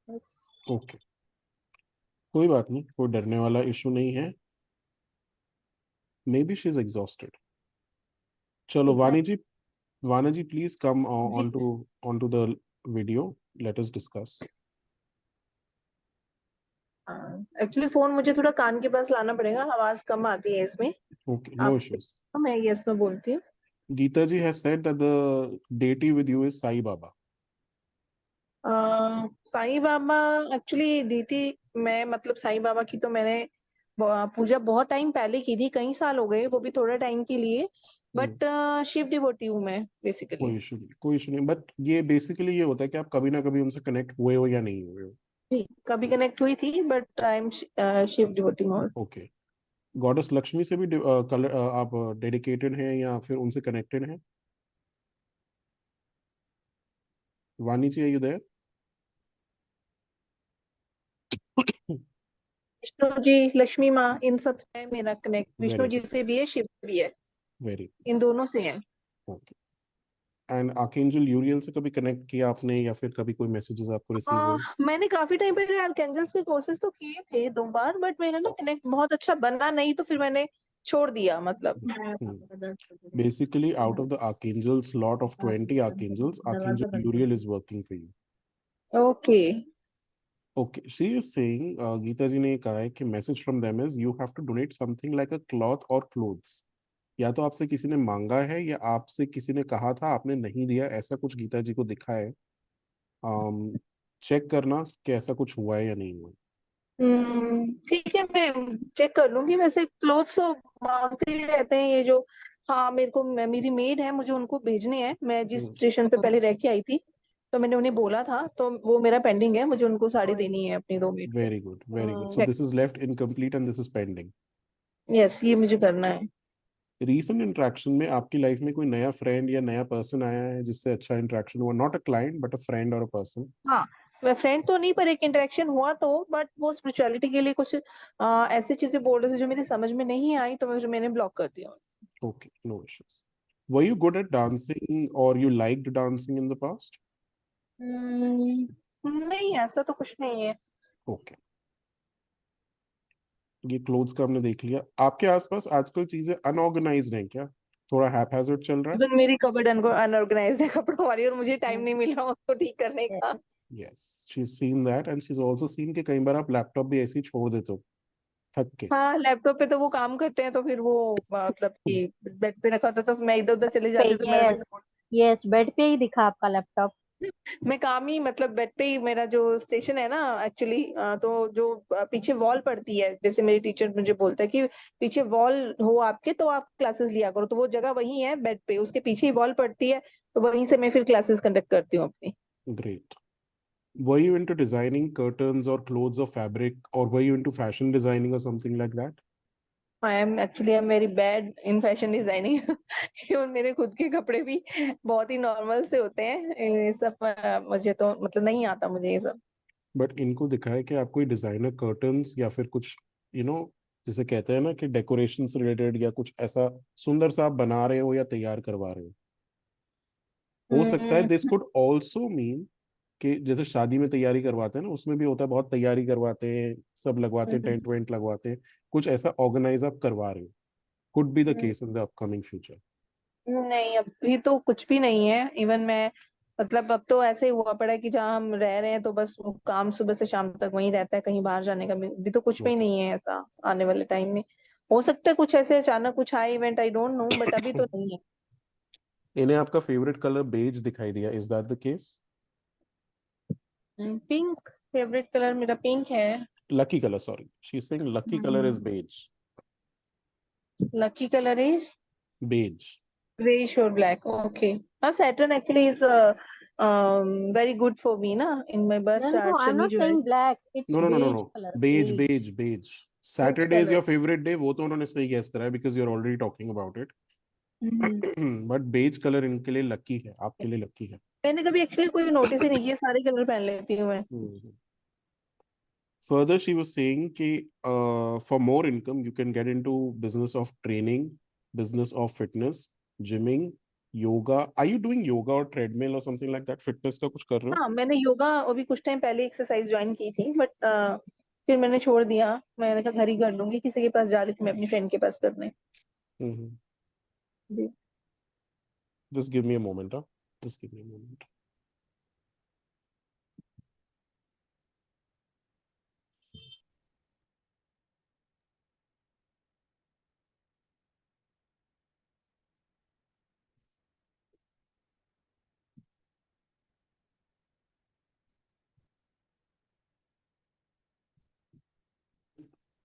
बस। ओके, कोई बात नहीं, कोई डरने वाला इशू नहीं है। Maybe she is exhausted. चलो वानी एग्जैक्ट। जी, वानी जी प्लीज कम जी। On to the video, let us discuss. Actually phone मुझे थोड़ा कान के पास लाना पड़ेगा, आवाज कम आती है इसमें। ओके, नो आप इश्यूज। मैं यस में बोलती हूँ। Geeta ji has said that the deity with you is Sai Baba. Sai Baba actually दी थी। मैं मतलब साईं बाबा की तो मैंने पूजा बहुत टाइम पहले की थी, कई साल हो गए, वो भी थोड़े टाइम के लिए। बट शिव डिवोटी हूँ मैं बेसिकली। कोई इशू नहीं, कोई इशू नहीं, बट ये बेसिकली ये होता है कि आप कभी ना कभी उनसे कनेक्ट हुए हो या नहीं हुए हो। जी, कभी कनेक्ट हुई थी but I am Shiv devotee more. Okay, goddess Lakshmi से भी आप डेडिकेटेड हैं या फिर उनसे कनेक्टेड हैं? वानी जी, are you there? Vishnu ji, Lakshmi माँ, इन सब से है मेरा कनेक्ट, विष्णु वेरी जी गुड, से भी है, शिव से भी है, वेरी इन दोनों से है। ओके। एंड आर्कएंजल यूरियल से कभी कनेक्ट किया आपने या फिर कभी कोई मैसेजेस आपको रिसीव हुए? मैंने काफी टाइम पहले आर्कैंजल्स के कोर्सेज तो किए थे 2 बार, बट मेरा ना कनेक्ट बहुत अच्छा बना नहीं, तो फिर मैंने छोड़ दिया मतलब। Basically, out of the archangels, lot of 20 archangels, Archangel Uriel is working for you. Okay. Okay, she is saying, Geeta ji ने कहा है कि message from them is you have to donate something like a cloth or clothes. या तो आपसे किसी ने मांगा है या आपसे किसी ने कहा था आपने नहीं दिया, ऐसा कुछ गीता जी को दिखा है। चेक करना कि ऐसा कुछ हुआ है या नहीं हुआ। ठीक है, मैं चेक कर लूंगी। वैसे क्लोथ्स तो मांगते ही रहते हैं ये जो। हाँ, मेरी मेड है, मुझे उनको भेजने हैं। मैं जिस स्टेशन पे पहले रह के आई थी तो मैंने उन्हें बोला था, तो वो मेरा पेंडिंग है, मुझे उनको साड़ी देनी है अपनी 2 मेड को। Very good, very good. So this is left incomplete and this is pending. Yes, ये मुझे करना है। रीसेंट इंटरेक्शन में आपकी लाइफ में कोई नया फ्रेंड या नया पर्सन आया है जिससे अच्छा इंटरेक्शन हुआ, not a client but a friend और अ पर्सन? हाँ, मैं फ्रेंड तो नहीं, पर एक इंटरेक्शन हुआ तो, बट वो स्पिरिचुअलिटी के लिए कुछ ऐसी चीजें बोल रहे थे जो मेरी समझ में नहीं आई, तो मैंने ब्लॉक कर दिया। Okay, no issues. Were you good at dancing or you liked dancing in the past? नहीं, ऐसा तो कुछ नहीं है। Okay. ये क्लोथ्स का हमने देख लिया। आपके आसपास आजकल चीजें अनऑर्गेनाइज्ड हैं क्या? थोड़ा हैपहैज़र्ड चल रहा है? इवन मेरी कबर्ड अनऑर्गेनाइज्ड है कपड़ों वाली, और मुझे टाइम नहीं मिल रहा उसको ठीक करने का। Yes, she's seen that and she's also seen कि कई बार आप लैपटॉप भी ऐसे ही छोड़ देते हो थक के। हाँ, लैपटॉप पे तो वो काम करते हैं, तो फिर वो मतलब कि बेड पे रखा होता तो मैं इधर उधर चले जाती, तो मेरा यस, यस, बेड पे ही दिखा आपका लैपटॉप। मैं काम ही मतलब बेड पे ही, मेरा जो स्टेशन है ना एक्चुअली, तो जो पीछे वॉल पड़ती है, जैसे मेरी टीचर मुझे बोलता है कि पीछे वॉल हो आपके तो आप क्लासेस लिया करो, तो वो जगह वही है बेड पे, उसके पीछे ही वॉल पड़ती है, तो वहीं से मैं फिर क्लासेस कंडक्ट करती हूँ अपनी। Great. Were you into designing curtains or clothes or fabric, or were you into fashion designing or something like that? I am very bad in fashion designing. और मेरे खुद के कपड़े भी बहुत ही नॉर्मल से होते हैं, ये सब मुझे तो मतलब नहीं आता मुझे ये सब। बट इनको दिखा है कि आप कोई डिजाइनर कर्टन्स या फिर कुछ जिसे कहते हैं ना कि डेकोरेशन से रिलेटेड या कुछ ऐसा सुंदर सा आप बना रहे हो या तैयार करवा रहे हो सकता है this hmm, could also mean कि जैसे शादी में तैयारी करवाते हैं ना, उसमें भी होता है बहुत तैयारी करवाते हैं, सब लगवाते हैं, हम्म, टेंट वेंट लगवाते हैं, कुछ ऐसा ऑर्गेनाइज आप करवा रहे हो, could be the hmm. Case in the upcoming future. नहीं, अभी तो कुछ भी नहीं है। इवन मैं मतलब अब तो ऐसे ही हुआ पड़ा है कि जहाँ हम रह रहे हैं तो बस वो काम सुबह से शाम तक वहीं रहता है, कहीं बाहर जाने का भी अभी तो कुछ भी ओके। नहीं है ऐसा। आने वाले टाइम में हो सकता है कुछ ऐसे अचानक कुछ आए event, I don't know, but अभी तो नहीं है। इन्हें आपका फेवरेट कलर बेज दिखाई दिया, is that the case? Pink favourite colour मेरा पिंक है। Lucky colour, sorry, she is saying lucky colour is beige. Lucky colour is beige. Greyish और ब्लैक, ओके। हाँ, Saturn actually is very good for me ना, in my birth No, no, chart I'm Shani not जो है। saying black. It's no no no no no, beige color. Beige Beige. Beige beige. Beige Saturday is colour. Your favourite day, वो तो उन्होंने सही guess करा है because you are already talking about it. But beige colour इनके लिए lucky है, आपके लिए लकी है। मैंने कभी एक्चुअली कोई नोटिस ही नहीं किया, सारे कलर पहन लेती हूँ मैं। Further, she was saying कि for more income, you can get into business of training, business of fitness, gymming, yoga. Are you doing yoga or treadmill or something like that? Fitness का कुछ कर रहे हो? हाँ, मैंने योगा अभी कुछ टाइम पहले एक्सरसाइज ज्वाइन की थी, बट फिर मैंने छोड़ दिया। मैंने कहा घर ही कर लूंगी, किसी के पास जा रही थी मैं अपनी फ्रेंड के पास करने। Mm-hmm. Ji. Just give me a moment, huh? Just give me a moment.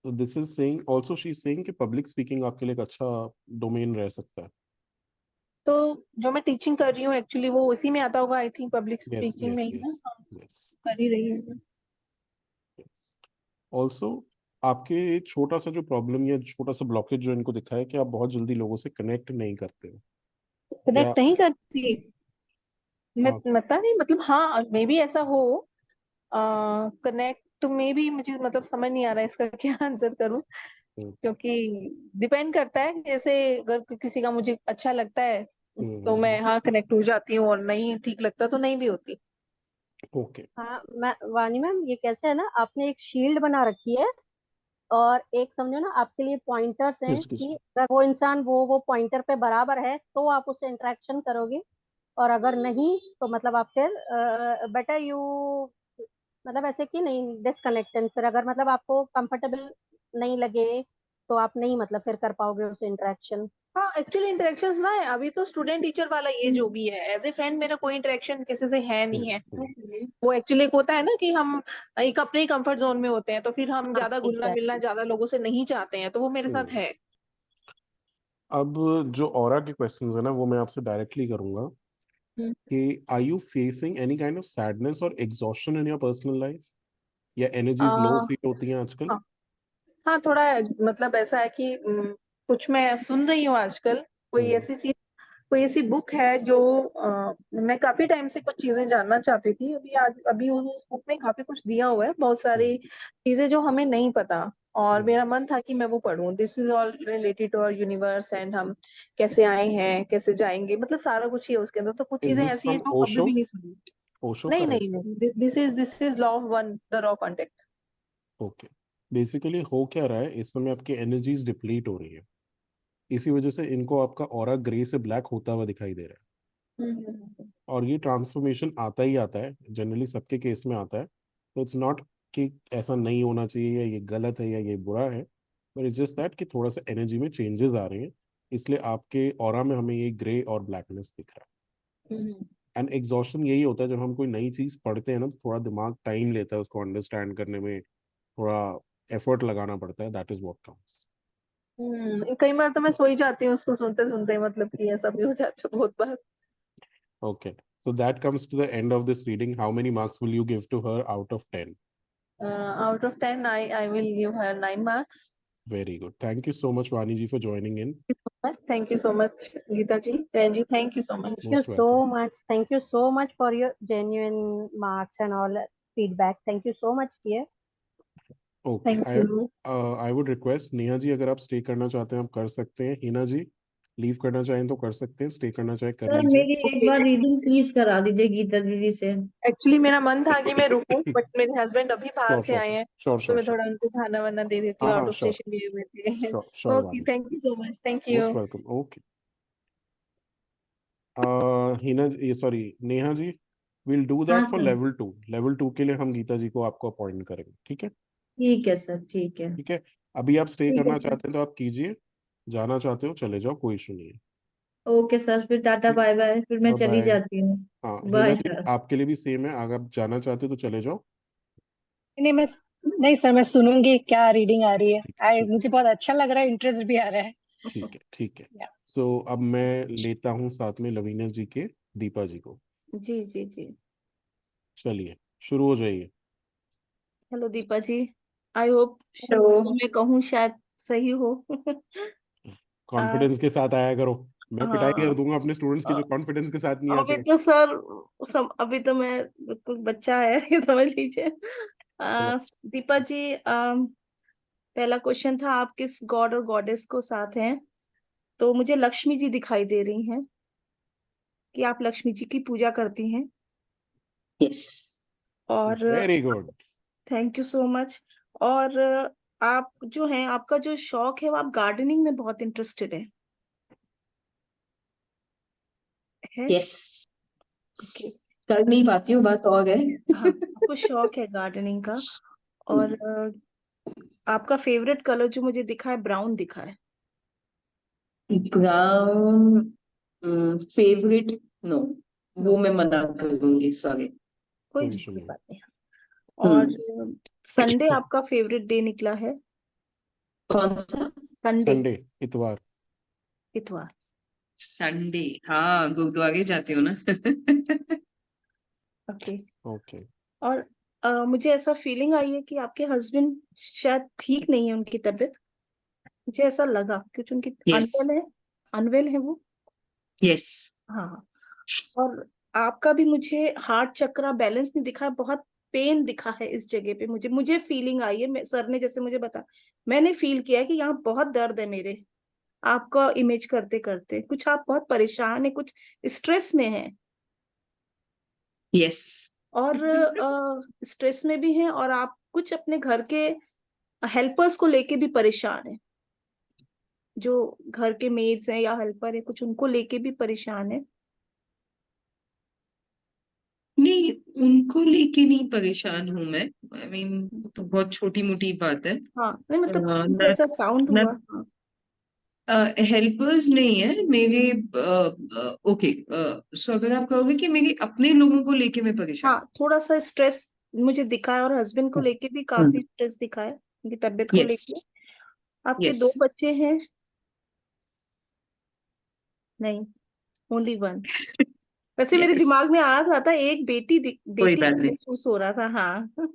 So this is saying also she's saying कि public speaking आपके लिए एक अच्छा domain रह सकता है. तो जो मैं टीचिंग कर रही हूँ एक्चुअली वो उसी में आता होगा, I think public Yes, speaking में yes, ही ना। yes, हाँ, yes, कर ही रही हूँ। yes. Also आपके छोटा सा जो प्रॉब्लम या छोटा सा ब्लॉकेज जो इनको दिखा है कि आप बहुत जल्दी लोगों से कनेक्ट नहीं करते हो या कनेक्ट नहीं करती मैं, हाँ। पता नहीं, मतलब हाँ मे बी ऐसा हो। कनेक्ट तो मे बी, मुझे मतलब समझ नहीं आ रहा है इसका क्या आंसर करूं, हम्म, क्योंकि डिपेंड करता है। जैसे अगर किसी का मुझे अच्छा लगता है तो मैं हाँ कनेक्ट हो जाती हूँ, और नहीं ठीक लगता तो नहीं भी होती। ओके। हाँ, वानी मैम, ये कैसे है ना, आपने एक शील्ड बना रखी है और एक समझो ना आपके लिए पॉइंटर्स हैं एक्सक्यूज कि अगर वो इंसान वो पॉइंटर पे बराबर है तो आप उससे इंटरेक्शन करोगे, और अगर नहीं तो मतलब आप फिर बेटर यू, मतलब ऐसे कि नहीं डिसकनेक्टेड, फिर अगर मतलब आपको कंफर्टेबल नहीं लगे तो आप नहीं मतलब फिर कर पाओगे उससे इंटरेक्शन। हाँ एक्चुअली इंटरेक्शंस ना है, अभी तो स्टूडेंट टीचर वाला ये जो भी है, एज ए फ्रेंड मेरा कोई इंटरेक्शन किसी से है नहीं है। वो एक्चुअली एक होता है ना कि हम एक अपने कंफर्ट जोन में होते हैं, तो फिर हम ज्यादा घुलना मिलना ज्यादा लोगों से नहीं चाहते हैं, तो वो मेरे साथ है। अब जो ऑरा के क्वेश्चंस है ना वो मैं आपसे डायरेक्टली करूंगा कि are you facing any kind of sadness और exhaustion in your personal life, या एनर्जीज लो आ, फील होती हैं आजकल? हाँ हाँ, थोड़ा मतलब ऐसा है कि कुछ मैं सुन रही हूँ आजकल, कोई ऐसी चीज, कोई ऐसी बुक है जो मैं काफी टाइम से कुछ चीजें जानना चाहती थी। अभी उस बुक में काफी कुछ दिया हुआ है, बहुत सारी चीजें जो हमें नहीं पता, और मेरा मन था कि मैं वो पढूं। This is all related to our universe and हम कैसे आए हैं, कैसे जाएंगे, मतलब सारा कुछ ही है उसके अंदर। तो कुछ इज चीजें दिस ऐसी है फ्रॉम जो कभी ओशो? भी नहीं सुनी। ओशो का नहीं है? नहीं नहीं, this is law of one, the raw contact. Okay. Basically हो क्या रहा है, इस समय आपकी एनर्जीज डिप्लीट हो रही है, इसी वजह से इनको आपका ऑरा ग्रे से ब्लैक होता हुआ दिखाई दे रहा है। और ये ट्रांसफॉर्मेशन आता ही आता है, जनरली सबके केस में आता है। तो इट्स नॉट कि ऐसा नहीं होना चाहिए या ये गलत है या ये बुरा है, बट इट्स जस्ट दैट कि थोड़ा सा एनर्जी में चेंजेस आ रहे हैं, इसलिए आपके ऑरा में हमें ये ग्रे और ब्लैकनेस दिख रहा है। एंड एग्जॉशन यही होता है, जब हम कोई नई चीज पढ़ते हैं ना तो थोड़ा दिमाग टाइम लेता है उसको अंडरस्टैंड करने में, थोड़ा एफर्ट लगाना पड़ता है, दैट इज व्हाट काउंट्स। कई बार तो मैं सो ही जाती हूँ उसको सुनते सुनते, मतलब कि ऐसा भी हो जाता है बहुत बार। Okay, so that comes to the end of this reading. How many marks will you give to her out of 10? Out of 10, I will give her 9 marks. Very good. Thank you so much, Vani ji, for joining in. Thank you so much, Geeta ji. Ren ji, thank you so much. Thank you Most so welcome. much. Thank you so much for your genuine marks and all feedback. Thank you so much, dear. Okay, Thank you. I would request Neha ji, अगर आप stay करना चाहते हैं आप कर सकते हैं, हिना जी leave करना चाहें तो कर सकते हैं, स्टे करना चाहे कर सर लीजिए। मेरी एक Okay. बार रीडिंग प्लीज करा दीजिए गीता दीदी से। एक्चुअली मेरा मन था कि मैं रुकूं, बट मेरे हस्बैंड अभी बाहर श्योर से आए हैं, श्योर तो श्योर मैं श्योर, थोड़ा उनको खाना वाना दे देती हूँ, हाँ आउट हाँ ऑफ श्योर स्टेशन गए हुए थे। Sure sure okay, Vani, thank you so much, thank most you. Welcome. Okay, Hina ये sorry Neha ji, will do that हाँ फॉर सर, लेवल 2 के लिए हम गीता जी को आपको अपॉइंट करेंगे, ठीक है? ठीक है सर, ठीक है। ठीक है, अभी आप स्टे ठीक है करना सर। चाहते हैं तो आप कीजिए, जाना चाहते हो चले जाओ, कोई इशू नहीं है। ओके सर, फिर टाटा बाय बाय, फिर मैं बाय चली बाय। जाती हूँ। हाँ हिना बाय जी, सर। आपके लिए भी सेम है, अगर आप जाना चाहते हो तो चले जाओ। नहीं मैं नहीं सर, मैं सुनूंगी क्या रीडिंग आ रही है। ठीक है ठीक मुझे बहुत अच्छा लग रहा है, इंटरेस्ट भी आ रहा है। ठीक है ठीक है। या सो अब मैं लेता हूँ साथ में लवीना जी के दीपा जी को। जी जी जी। चलिए शुरू हो जाइए। Hello Deepa ji, I hope hello. मैं कहूँ शायद सही हो। आ, कॉन्फिडेंस के साथ आया करो, मैं पिटाई कर हाँ, दूंगा अपने स्टूडेंट्स की आ, जो कॉन्फिडेंस के साथ नहीं अभी आते। तो सर अभी तो मैं बिल्कुल बच्चा है, ये समझ लीजिए। चलो, दीपा जी, पहला क्वेश्चन था आप किस गॉड और गॉडेस को साथ हैं, तो मुझे लक्ष्मी जी दिखाई दे रही हैं कि आप लक्ष्मी जी की पूजा करती हैं। यस। और very good. Thank you so much. और आप जो हैं, आपका जो शौक है वो आप गार्डनिंग में बहुत इंटरेस्टेड है? Yes, okay. कर नहीं पाती हूँ, बात और है। हाँ, आपको शौक है गार्डनिंग का। और आपका फेवरेट कलर जो मुझे दिखा है ब्राउन दिखा है। Brown favourite? नो, नो, वो मैं मना कर दूंगी, सॉरी। कोई कोई इशू नहीं। बात नहीं। और संडे आपका फेवरेट डे निकला है? कौन सा? संडे, संडे, इतवार। इतवार। संडे? हाँ, गुरुद्वारे जाती हूँ ना। ओके। ओके। और मुझे ऐसा फीलिंग आई है कि आपके हस्बैंड शायद ठीक नहीं है, उनकी तबीयत, मुझे ऐसा लगा क्योंकि उनकी यस अनवेल है, अनवेल है वो। यस। हाँ। और आपका भी मुझे हार्ट चक्रा बैलेंस नहीं दिखा है, बहुत पेन दिखा है इस जगह पे। मुझे फीलिंग आई है, सर ने जैसे मुझे बता, मैंने फील किया है कि यहाँ बहुत दर्द है मेरे। आपका इमेज करते करते कुछ आप बहुत परेशान है, कुछ स्ट्रेस में है। यस। और स्ट्रेस में भी हैं, और आप कुछ अपने घर के हेल्पर्स को लेके भी परेशान है, जो घर के मेड्स हैं या हेल्पर है कुछ, उनको लेके भी परेशान है। नहीं, उनको लेके नहीं परेशान हूँ मैं। आई मीन तो बहुत छोटी मोटी बात है। हाँ नहीं, मतलब कुछ ऐसा साउंड हुआ। हाँ। हेल्पर्स नहीं है मेरे। ओके, सो अगर आप कहोगे कि मेरे अपने लोगों को लेके मैं परेशान। हाँ, थोड़ा सा स्ट्रेस मुझे दिखा है, और हस्बैंड को लेके भी काफी स्ट्रेस दिखा है, उनकी तबीयत को यस, लेके। आपके यस। 2 बच्चे हैं? नहीं, ओनली 1। वैसे मेरे यस, दिमाग में आ रहा था एक कोई बेटी बात नहीं। महसूस हो रहा था, हाँ।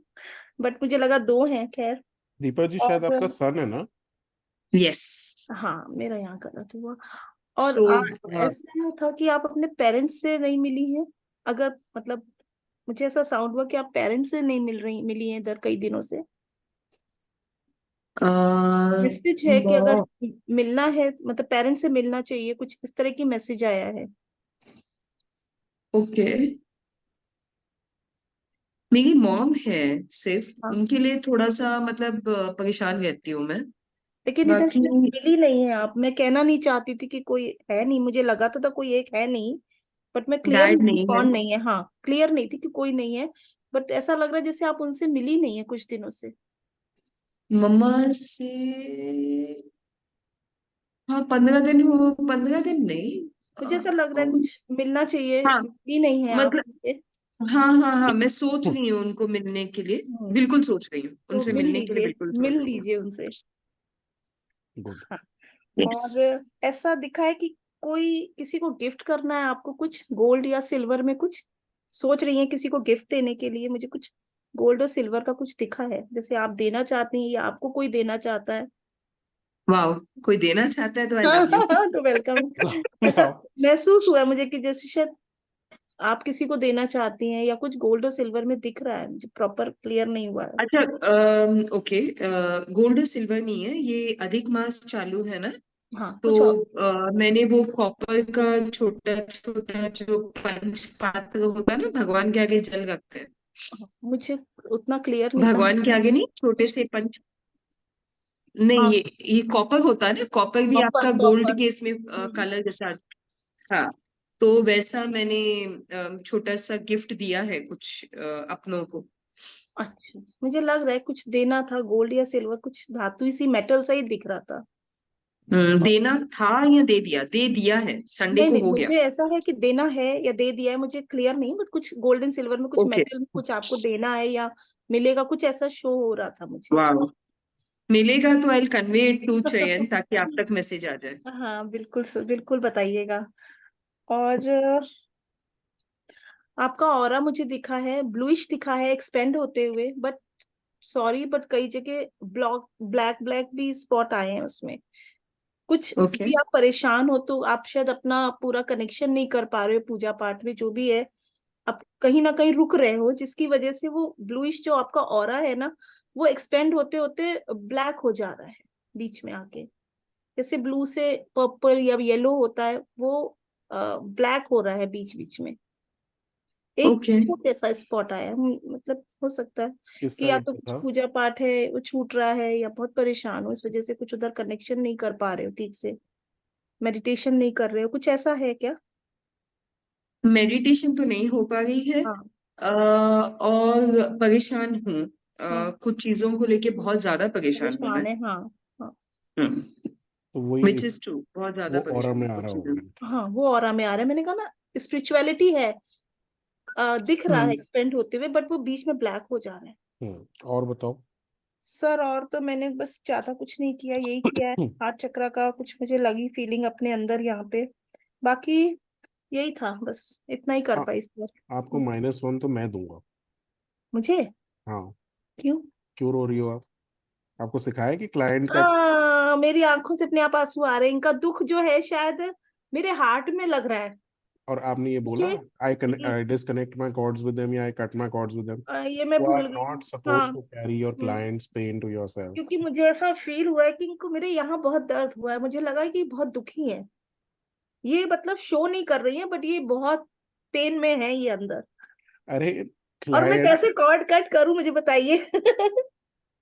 बट मुझे लगा 2 हैं, खैर। दीपा जी शायद आपका और सन है ना? यस। हाँ, मेरा यहाँ गलत हुआ। और सो ऐसा था कि आप अपने पेरेंट्स से नहीं मिली हैं? अगर मतलब मुझे ऐसा साउंड हुआ कि आप पेरेंट्स से नहीं मिली हैं इधर कई दिनों से। मैसेज है कि अगर मिलना है, मतलब पेरेंट्स से मिलना चाहिए, कुछ इस तरह की मैसेज आया है। ओके, मेरी मॉम है, सिर्फ हाँ, उनके लिए थोड़ा सा मतलब परेशान रहती हूँ मैं। लेकिन इधर बाकी शायद मिली नहीं है आप। मैं कहना नहीं चाहती थी कि कोई है नहीं, मुझे लगा तो था कोई एक है नहीं, बट मैं क्लियर डैड नहीं थी नहीं है। कौन नहीं है। हाँ, क्लियर नहीं थी कि कोई नहीं है, बट ऐसा लग रहा है जैसे आप उनसे मिली नहीं है कुछ दिनों से। मम्मा से हाँ 15 दिन हो, 15 दिन नहीं। मुझे ऐसा लग रहा है कुछ मिलना चाहिए, हाँ, मिली नहीं है आप मतलब उनसे। हाँ हाँ हाँ, मैं सोच रही हूँ उनको मिलने के लिए। हम्म, बिल्कुल सोच रही हूँ, तो उनसे मिल मिलने के लिए लीजिए, बिल्कुल सोच मिल रही हूँ। लीजिए उनसे। गुड। हाँ। यस। और ऐसा दिखा है कि कोई किसी को गिफ्ट करना है आपको, कुछ गोल्ड या सिल्वर में कुछ सोच रही है किसी को गिफ्ट देने के लिए। मुझे कुछ गोल्ड और सिल्वर का कुछ दिखा है, जैसे आप देना चाहती हैं या आपको कोई देना चाहता है। वाह, कोई देना चाहता है तो आई लव यू। हाँ, तो वेलकम। ऐसा महसूस हुआ मुझे कि जैसे शायद आप किसी को देना चाहती हैं, या कुछ गोल्ड और सिल्वर में दिख रहा है, मुझे प्रॉपर क्लियर नहीं हुआ है। अच्छा, ओके, गोल्ड सिल्वर नहीं है, ये अधिक मास चालू है ना। हाँ, तो कुछ और। मैंने वो कॉपर का छोटा छोटा जो पंच पात्र होता है ना, भगवान के आगे जल रखते हैं। हाँ, मुझे उतना क्लियर नहीं था। भगवान के आगे नहीं, छोटे से पंच। नहीं, हाँ, ये कॉपर होता है ना, कॉपर भी कॉपर आपका गोल्ड कॉपर। के इसमें कलर जैसा। हाँ, तो वैसा मैंने छोटा सा गिफ्ट दिया है कुछ अपनों को। अच्छा, मुझे लग रहा है कुछ देना था, गोल्ड या सिल्वर, कुछ धातु सी मेटल सा ही दिख रहा था। देना था या दे दिया? दे दिया है, संडे नहीं को नहीं, हो गया। मुझे ऐसा है कि देना है या दे दिया है, मुझे क्लियर नहीं, बट कुछ गोल्ड एंड सिल्वर में, कुछ ओके, मेटल में कुछ आपको देना है या मिलेगा, कुछ ऐसा शो हो रहा था मुझे। वाह, मिलेगा तो आई कन्वे इट टू चयन ताकि आप तक मैसेज आ जाए। हाँ, बिल्कुल बिल्कुल बताइएगा। और आपका ऑरा मुझे दिखा है, ब्लूइश दिखा है एक्सपेंड होते हुए, बट सॉरी, बट कई जगह ब्लैक ब्लैक भी स्पॉट आए हैं उसमें। कुछ ओके, भी आप परेशान हो तो आप शायद अपना पूरा कनेक्शन नहीं कर पा रहे हो पूजा पाठ में, जो भी है आप कहीं ना कहीं रुक रहे हो, जिसकी वजह से वो ब्लूइश जो आपका ऑरा है ना, वो एक्सपेंड होते होते ब्लैक हो जा रहा है बीच में आके। जैसे ब्लू से पर्पल या येलो होता है, वो ब्लैक हो रहा है बीच बीच में। एक ओके। छोटे सा स्पॉट आया है, मतलब हो सकता है किस कि या साइड तो पे कुछ था? पूजा पाठ है वो छूट रहा है, या बहुत परेशान हो इस वजह से कुछ उधर कनेक्शन नहीं कर पा रहे हो ठीक से, मेडिटेशन नहीं कर रहे हो, कुछ ऐसा है क्या? मेडिटेशन तो नहीं हो पा रही है। हाँ। और परेशान हूँ, हम्म, कुछ चीजों को लेके बहुत ज्यादा परेशान हूँ मैं। परेशान है, हाँ। हाँ। हम्म, तो वही विच इस इज ट्रू, बहुत ज्यादा वो ऑरा परेशान में हूँ आ कुछ रहा चीजों। होगा। हाँ, वो ऑरा में आ रहा है, मैंने कहा ना, स्पिरिचुअलिटी है, दिख रहा है हम्म, एक्सपेंड होते हुए, बट वो बीच में ब्लैक हो जा रहा है। और बताओ। सर, और तो मैंने बस ज्यादा कुछ नहीं किया, यही किया है। हार्ट चक्र का कुछ मुझे लगी फीलिंग अपने अंदर यहाँ पे, बाकी यही था, बस इतना ही कर हाँ, पाई इस आपको बार। -1 तो मैं दूंगा। मुझे? हाँ। क्यों? क्यों रो रही हो आप? आपको सिखाया कि क्लाइंट का। मेरी आंखों से अपने आप आंसू आ रहे हैं, इनका दुख जो है शायद मेरे हार्ट में लग रहा है। और आपने ये बोला, मुझे I disconnect my cords with them या I cut my cords with them. ये मैं यू भूल आर गई नॉट हूँ। हाँ। Suppose to carry your clients pain to yourself. क्योंकि मुझे ऐसा फील हुआ है कि इनको मेरे यहाँ बहुत दर्द हुआ है, मुझे लगा कि बहुत दुखी है ये, मतलब शो नहीं कर रही है, बट ये बहुत पेन में है ये अंदर। अरे, और मैं क्लाइंट। कैसे कॉर्ड कट करूं, मुझे बताइए।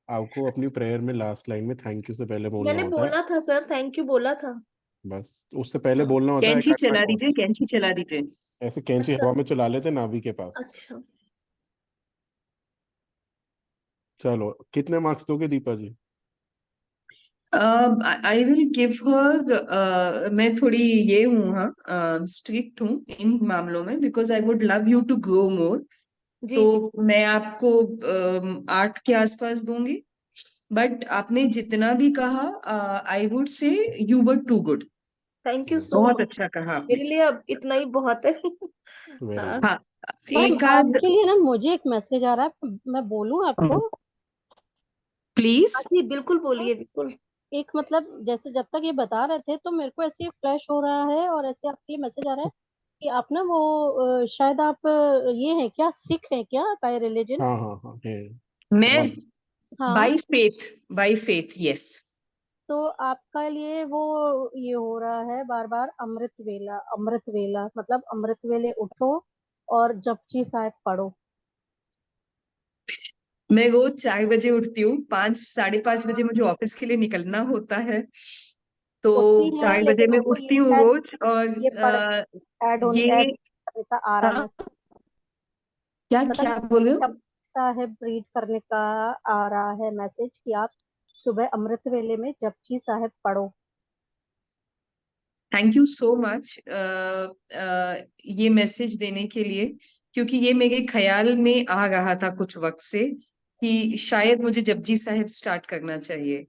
आपको अपनी प्रेयर में लास्ट लाइन में थैंक यू से पहले बोलना मैंने होता है। बोला था सर, थैंक यू बोला था। बस उससे पहले हाँ। बोलना होता है, आई कैंची कट माई चला दीजिए, कॉर्ड्स। कैंची चला दीजिए। ऐसे कैंची अच्छा। हवा में चला लेते नाभि के पास। अच्छा। चलो, कितने मार्क्स दोगे Deepa ji? I will give her, मैं थोड़ी ये हूँ, हाँ स्ट्रिक्ट हूँ इन मामलों में, because I would love you to grow more. जी तो जी मैं आपको 8 के आसपास दूंगी, बट आपने जितना भी कहा, I would say you were too good. Thank you so बहुत मच। अच्छा कहा आपने। मेरे लिए अब इतना ही बहुत है। वेरी हाँ, गुड। हाँ, मैम एक आध आपके लिए ना मुझे एक मैसेज आ रहा है, मैं बोलूं आपको? प्लीज। हाँ जी, बिल्कुल हाँ, बोलिए, बिल्कुल। एक मतलब जैसे जब तक ये बता रहे थे तो मेरे को ऐसे फ्लैश हो रहा है और ऐसे आपके लिए मैसेज आ रहा है कि आप ना वो शायद आप ये है क्या, सिख है क्या बाय रिलीजन? हाँ हाँ हाँ है। मैं बहुत हाँ, बाय फेथ यस। तो आपका लिए वो ये हो रहा है बार बार, अमृत वेला मतलब अमृत वेले उठो और जपजी साहिब पढ़ो। मैं रोज 4 बजे उठती हूँ, 5 साढ़े 5 बजे मुझे ऑफिस के लिए निकलना होता है, तो होती है 4 बजे लेकिन मैं आपको उठती ये हूँ शायद रोज। और ये पढ़ ऐड ये करने का आ रहा है हाँ, मैसेज, क्या पता क्या नहीं, बोल रहे हो? जपजी साहिब रीड करने का आ रहा है मैसेज कि आप सुबह अमृत वेले में जपजी साहिब पढ़ो। थैंक यू सो मच ये मैसेज देने के लिए, क्योंकि ये मेरे ख्याल में आ रहा था कुछ वक्त से कि शायद मुझे जपजी साहिब स्टार्ट करना चाहिए।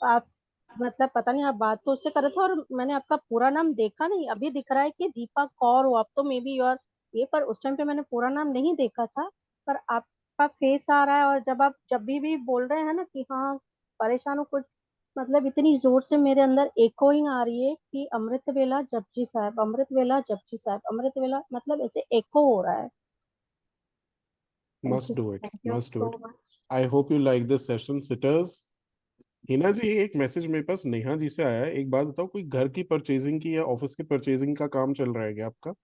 आप मतलब पता नहीं, आप बात तो उससे कर रहे थे और मैंने आपका पूरा नाम देखा नहीं, अभी दिख रहा है कि दीपा कौर हो आप, तो मे बी योर ये, पर उस टाइम पे मैंने पूरा नाम नहीं देखा था। पर आपका फेस आ रहा है और जब आप जब भी बोल रहे हैं ना कि हाँ परेशान हो कुछ, मतलब इतनी जोर से मेरे अंदर एकोइंग आ रही है कि अमृत वेला जपजी साहब, अमृत वेला जपजी साहब, अमृत वेला, मतलब ऐसे एको हो रहा है। Must do it, thank you must do so it. Much. I hope you like this session sitters. Hina ji, एक मैसेज मेरे पास नेहा जी से आया है। एक बात बताओ, कोई घर की परचेजिंग की या ऑफिस की परचेजिंग का काम चल रहा है क्या आपका?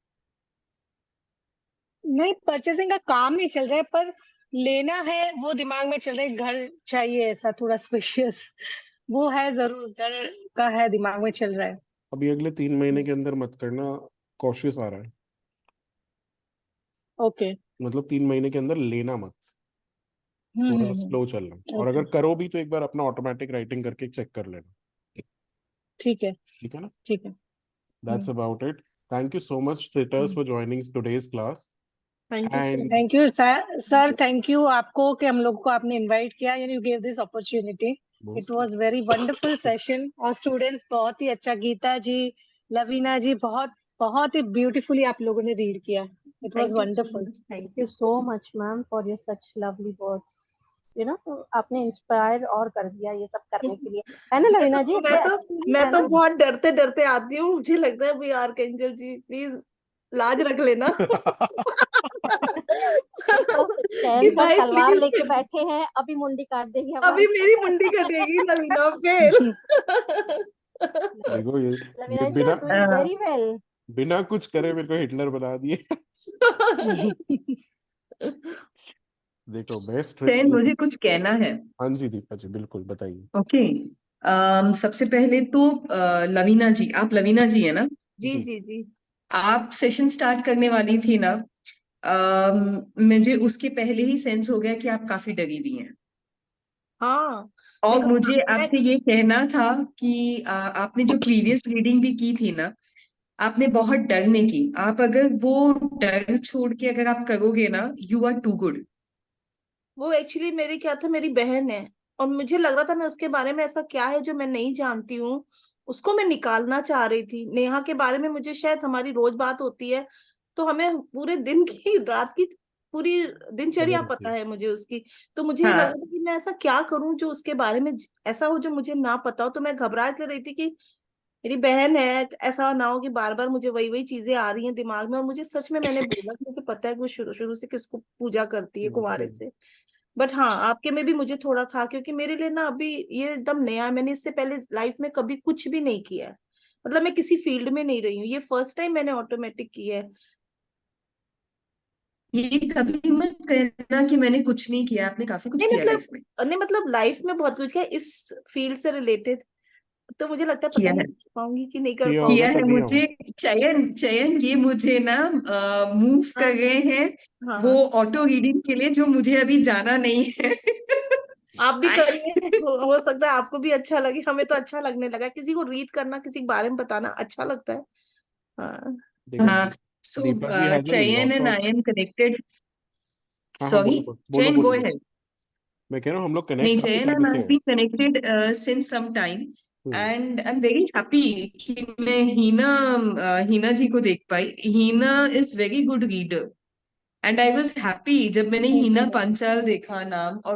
नहीं, परचेसिंग का काम नहीं चल रहा है, पर लेना है वो दिमाग में चल रहा है, घर चाहिए ऐसा थोड़ा स्पेशियस, वो है जरूर, घर का है दिमाग में चल रहा है। अभी अगले 3 महीने के अंदर मत करना, कॉशियस आ रहा है। ओके। मतलब 3 महीने के अंदर लेना मत, थोड़ा स्लो चलना। और ओके, अगर करो भी तो एक बार अपना ऑटोमेटिक राइटिंग करके चेक कर लेना। ठीक है, ठीक है ना? ठीक है। That's about it. Thank you so much, sitters, for joining today's class. Thank you so And thank you sir, thank you आपको कि हम लोग को आपने इनवाइट किया, यानी you give this opportunity. It most was very wonderful session और students बहुत ही अच्छा, गीता जी, लवीना जी, बहुत बहुत ही ब्यूटीफुली आप लोगों ने रीड किया। It was thank you so wonderful. Much, thank you you. So much ma'am for your such lovely words, you know, आपने इंस्पायर और कर दिया ये सब करने के लिए, है ना मैं लवीना जी? तो मैं ऐसे तो अच्छी नहीं मैं है तो ना? बहुत डरते डरते आती हूँ, मुझे लगता है भाई आर्कएंजल जी प्लीज लाज रख लेना। ये तो कि चैन सर भाई तलवार लेके प्लीज, बैठे हैं, अभी मुंडी काट देगी अभी हमारी। मेरी मुंडी कटेगी लवीना, फेल। देखो ये लवीना जी आर डूइंग वेरी वेल। बिना कुछ करे मेरे को हिटलर बना दिए। देखो, बेस्ट ट्रिक चैन, इज। मुझे कुछ कहना है। हाँ जी दीपा जी, बिल्कुल बताइए। ओके। सबसे पहले तो लवीना जी, आप लवीना जी है ना? जी जी। जी जी। आप सेशन स्टार्ट करने वाली थी ना, मुझे उसके पहले ही सेंस हो गया कि आप काफी डरी हुई हैं। हाँ और देखो, मुझे मैं आपसे ये कहना था कि आपने जो प्रीवियस रीडिंग भी की थी ना, आपने बहुत डरने की। आप अगर वो डर छोड़ के अगर आप करोगे ना, यू आर टू गुड। वो एक्चुअली मेरी क्या था, मेरी बहन है, और मुझे लग रहा था मैं उसके बारे में ऐसा क्या है जो मैं नहीं जानती हूँ, उसको मैं निकालना चाह रही थी। नेहा के बारे में मुझे, शायद हमारी रोज बात होती है तो हमें पूरे दिन की रात की पूरी दिनचर्या खबर पता थी। है मुझे उसकी। तो मुझे लग हाँ, रहा था कि मैं ऐसा क्या करूं जो उसके बारे में ऐसा हो जो मुझे ना पता हो। तो मैं घबरा इसलिए रही थी कि मेरी बहन है, ऐसा ना हो कि बार बार मुझे वही वही चीजें आ रही हैं दिमाग में। और मुझे सच में, मैंने बोला कि मुझे पता है कि वो शुरू शुरू से किसको पूजा करती है कुंवारे हम्म। से। बट हाँ, आपके में भी मुझे थोड़ा था, क्योंकि मेरे लिए ना अभी ये एकदम नया है। मैंने इससे पहले लाइफ में कभी कुछ भी नहीं किया है, मतलब मैं किसी फील्ड में नहीं रही हूँ, ये फर्स्ट टाइम मैंने ऑटोमेटिक किया है। ये कभी मत कहना कि मैंने कुछ नहीं किया, आपने काफी कुछ नहीं किया मतलब, लाइफ में। नहीं मतलब लाइफ में बहुत कुछ किया है इस फील्ड से रिलेटेड। तो मुझे लगता है पता किया नहीं है, कर पाऊंगी कि नहीं कर किया होगा किया पाऊंगी। है तभी आओ। मुझे। चयन चयन, ये मुझे ना मूव कर हाँ गए हैं हाँ वो हाँ। ऑटो रीडिंग के लिए, जो मुझे अभी जाना नहीं है। आप भी I- करिए, हो सकता है आपको भी अच्छा लगे। हमें तो अच्छा लगने लगा, किसी को रीड करना, किसी के बारे में बताना अच्छा लगता है। हाँ देखो हाँ, so Deepa ji has a Cheyenne lot and I of, am connected. हाँ हाँ Sorry, बोलो Cheyenne, बोलो go बोलो। ahead. मैं कह रहा हूँ हम लोग नहीं, कनेक्ट काफी Cheyenne टाइम and I से have हैं। been connected since some time, hmm and I'm very happy कि मैं हीना जी को देख पाई. हीना is very good reader, and I was happy जब मैंने हीना पांचाल देखा नाम, और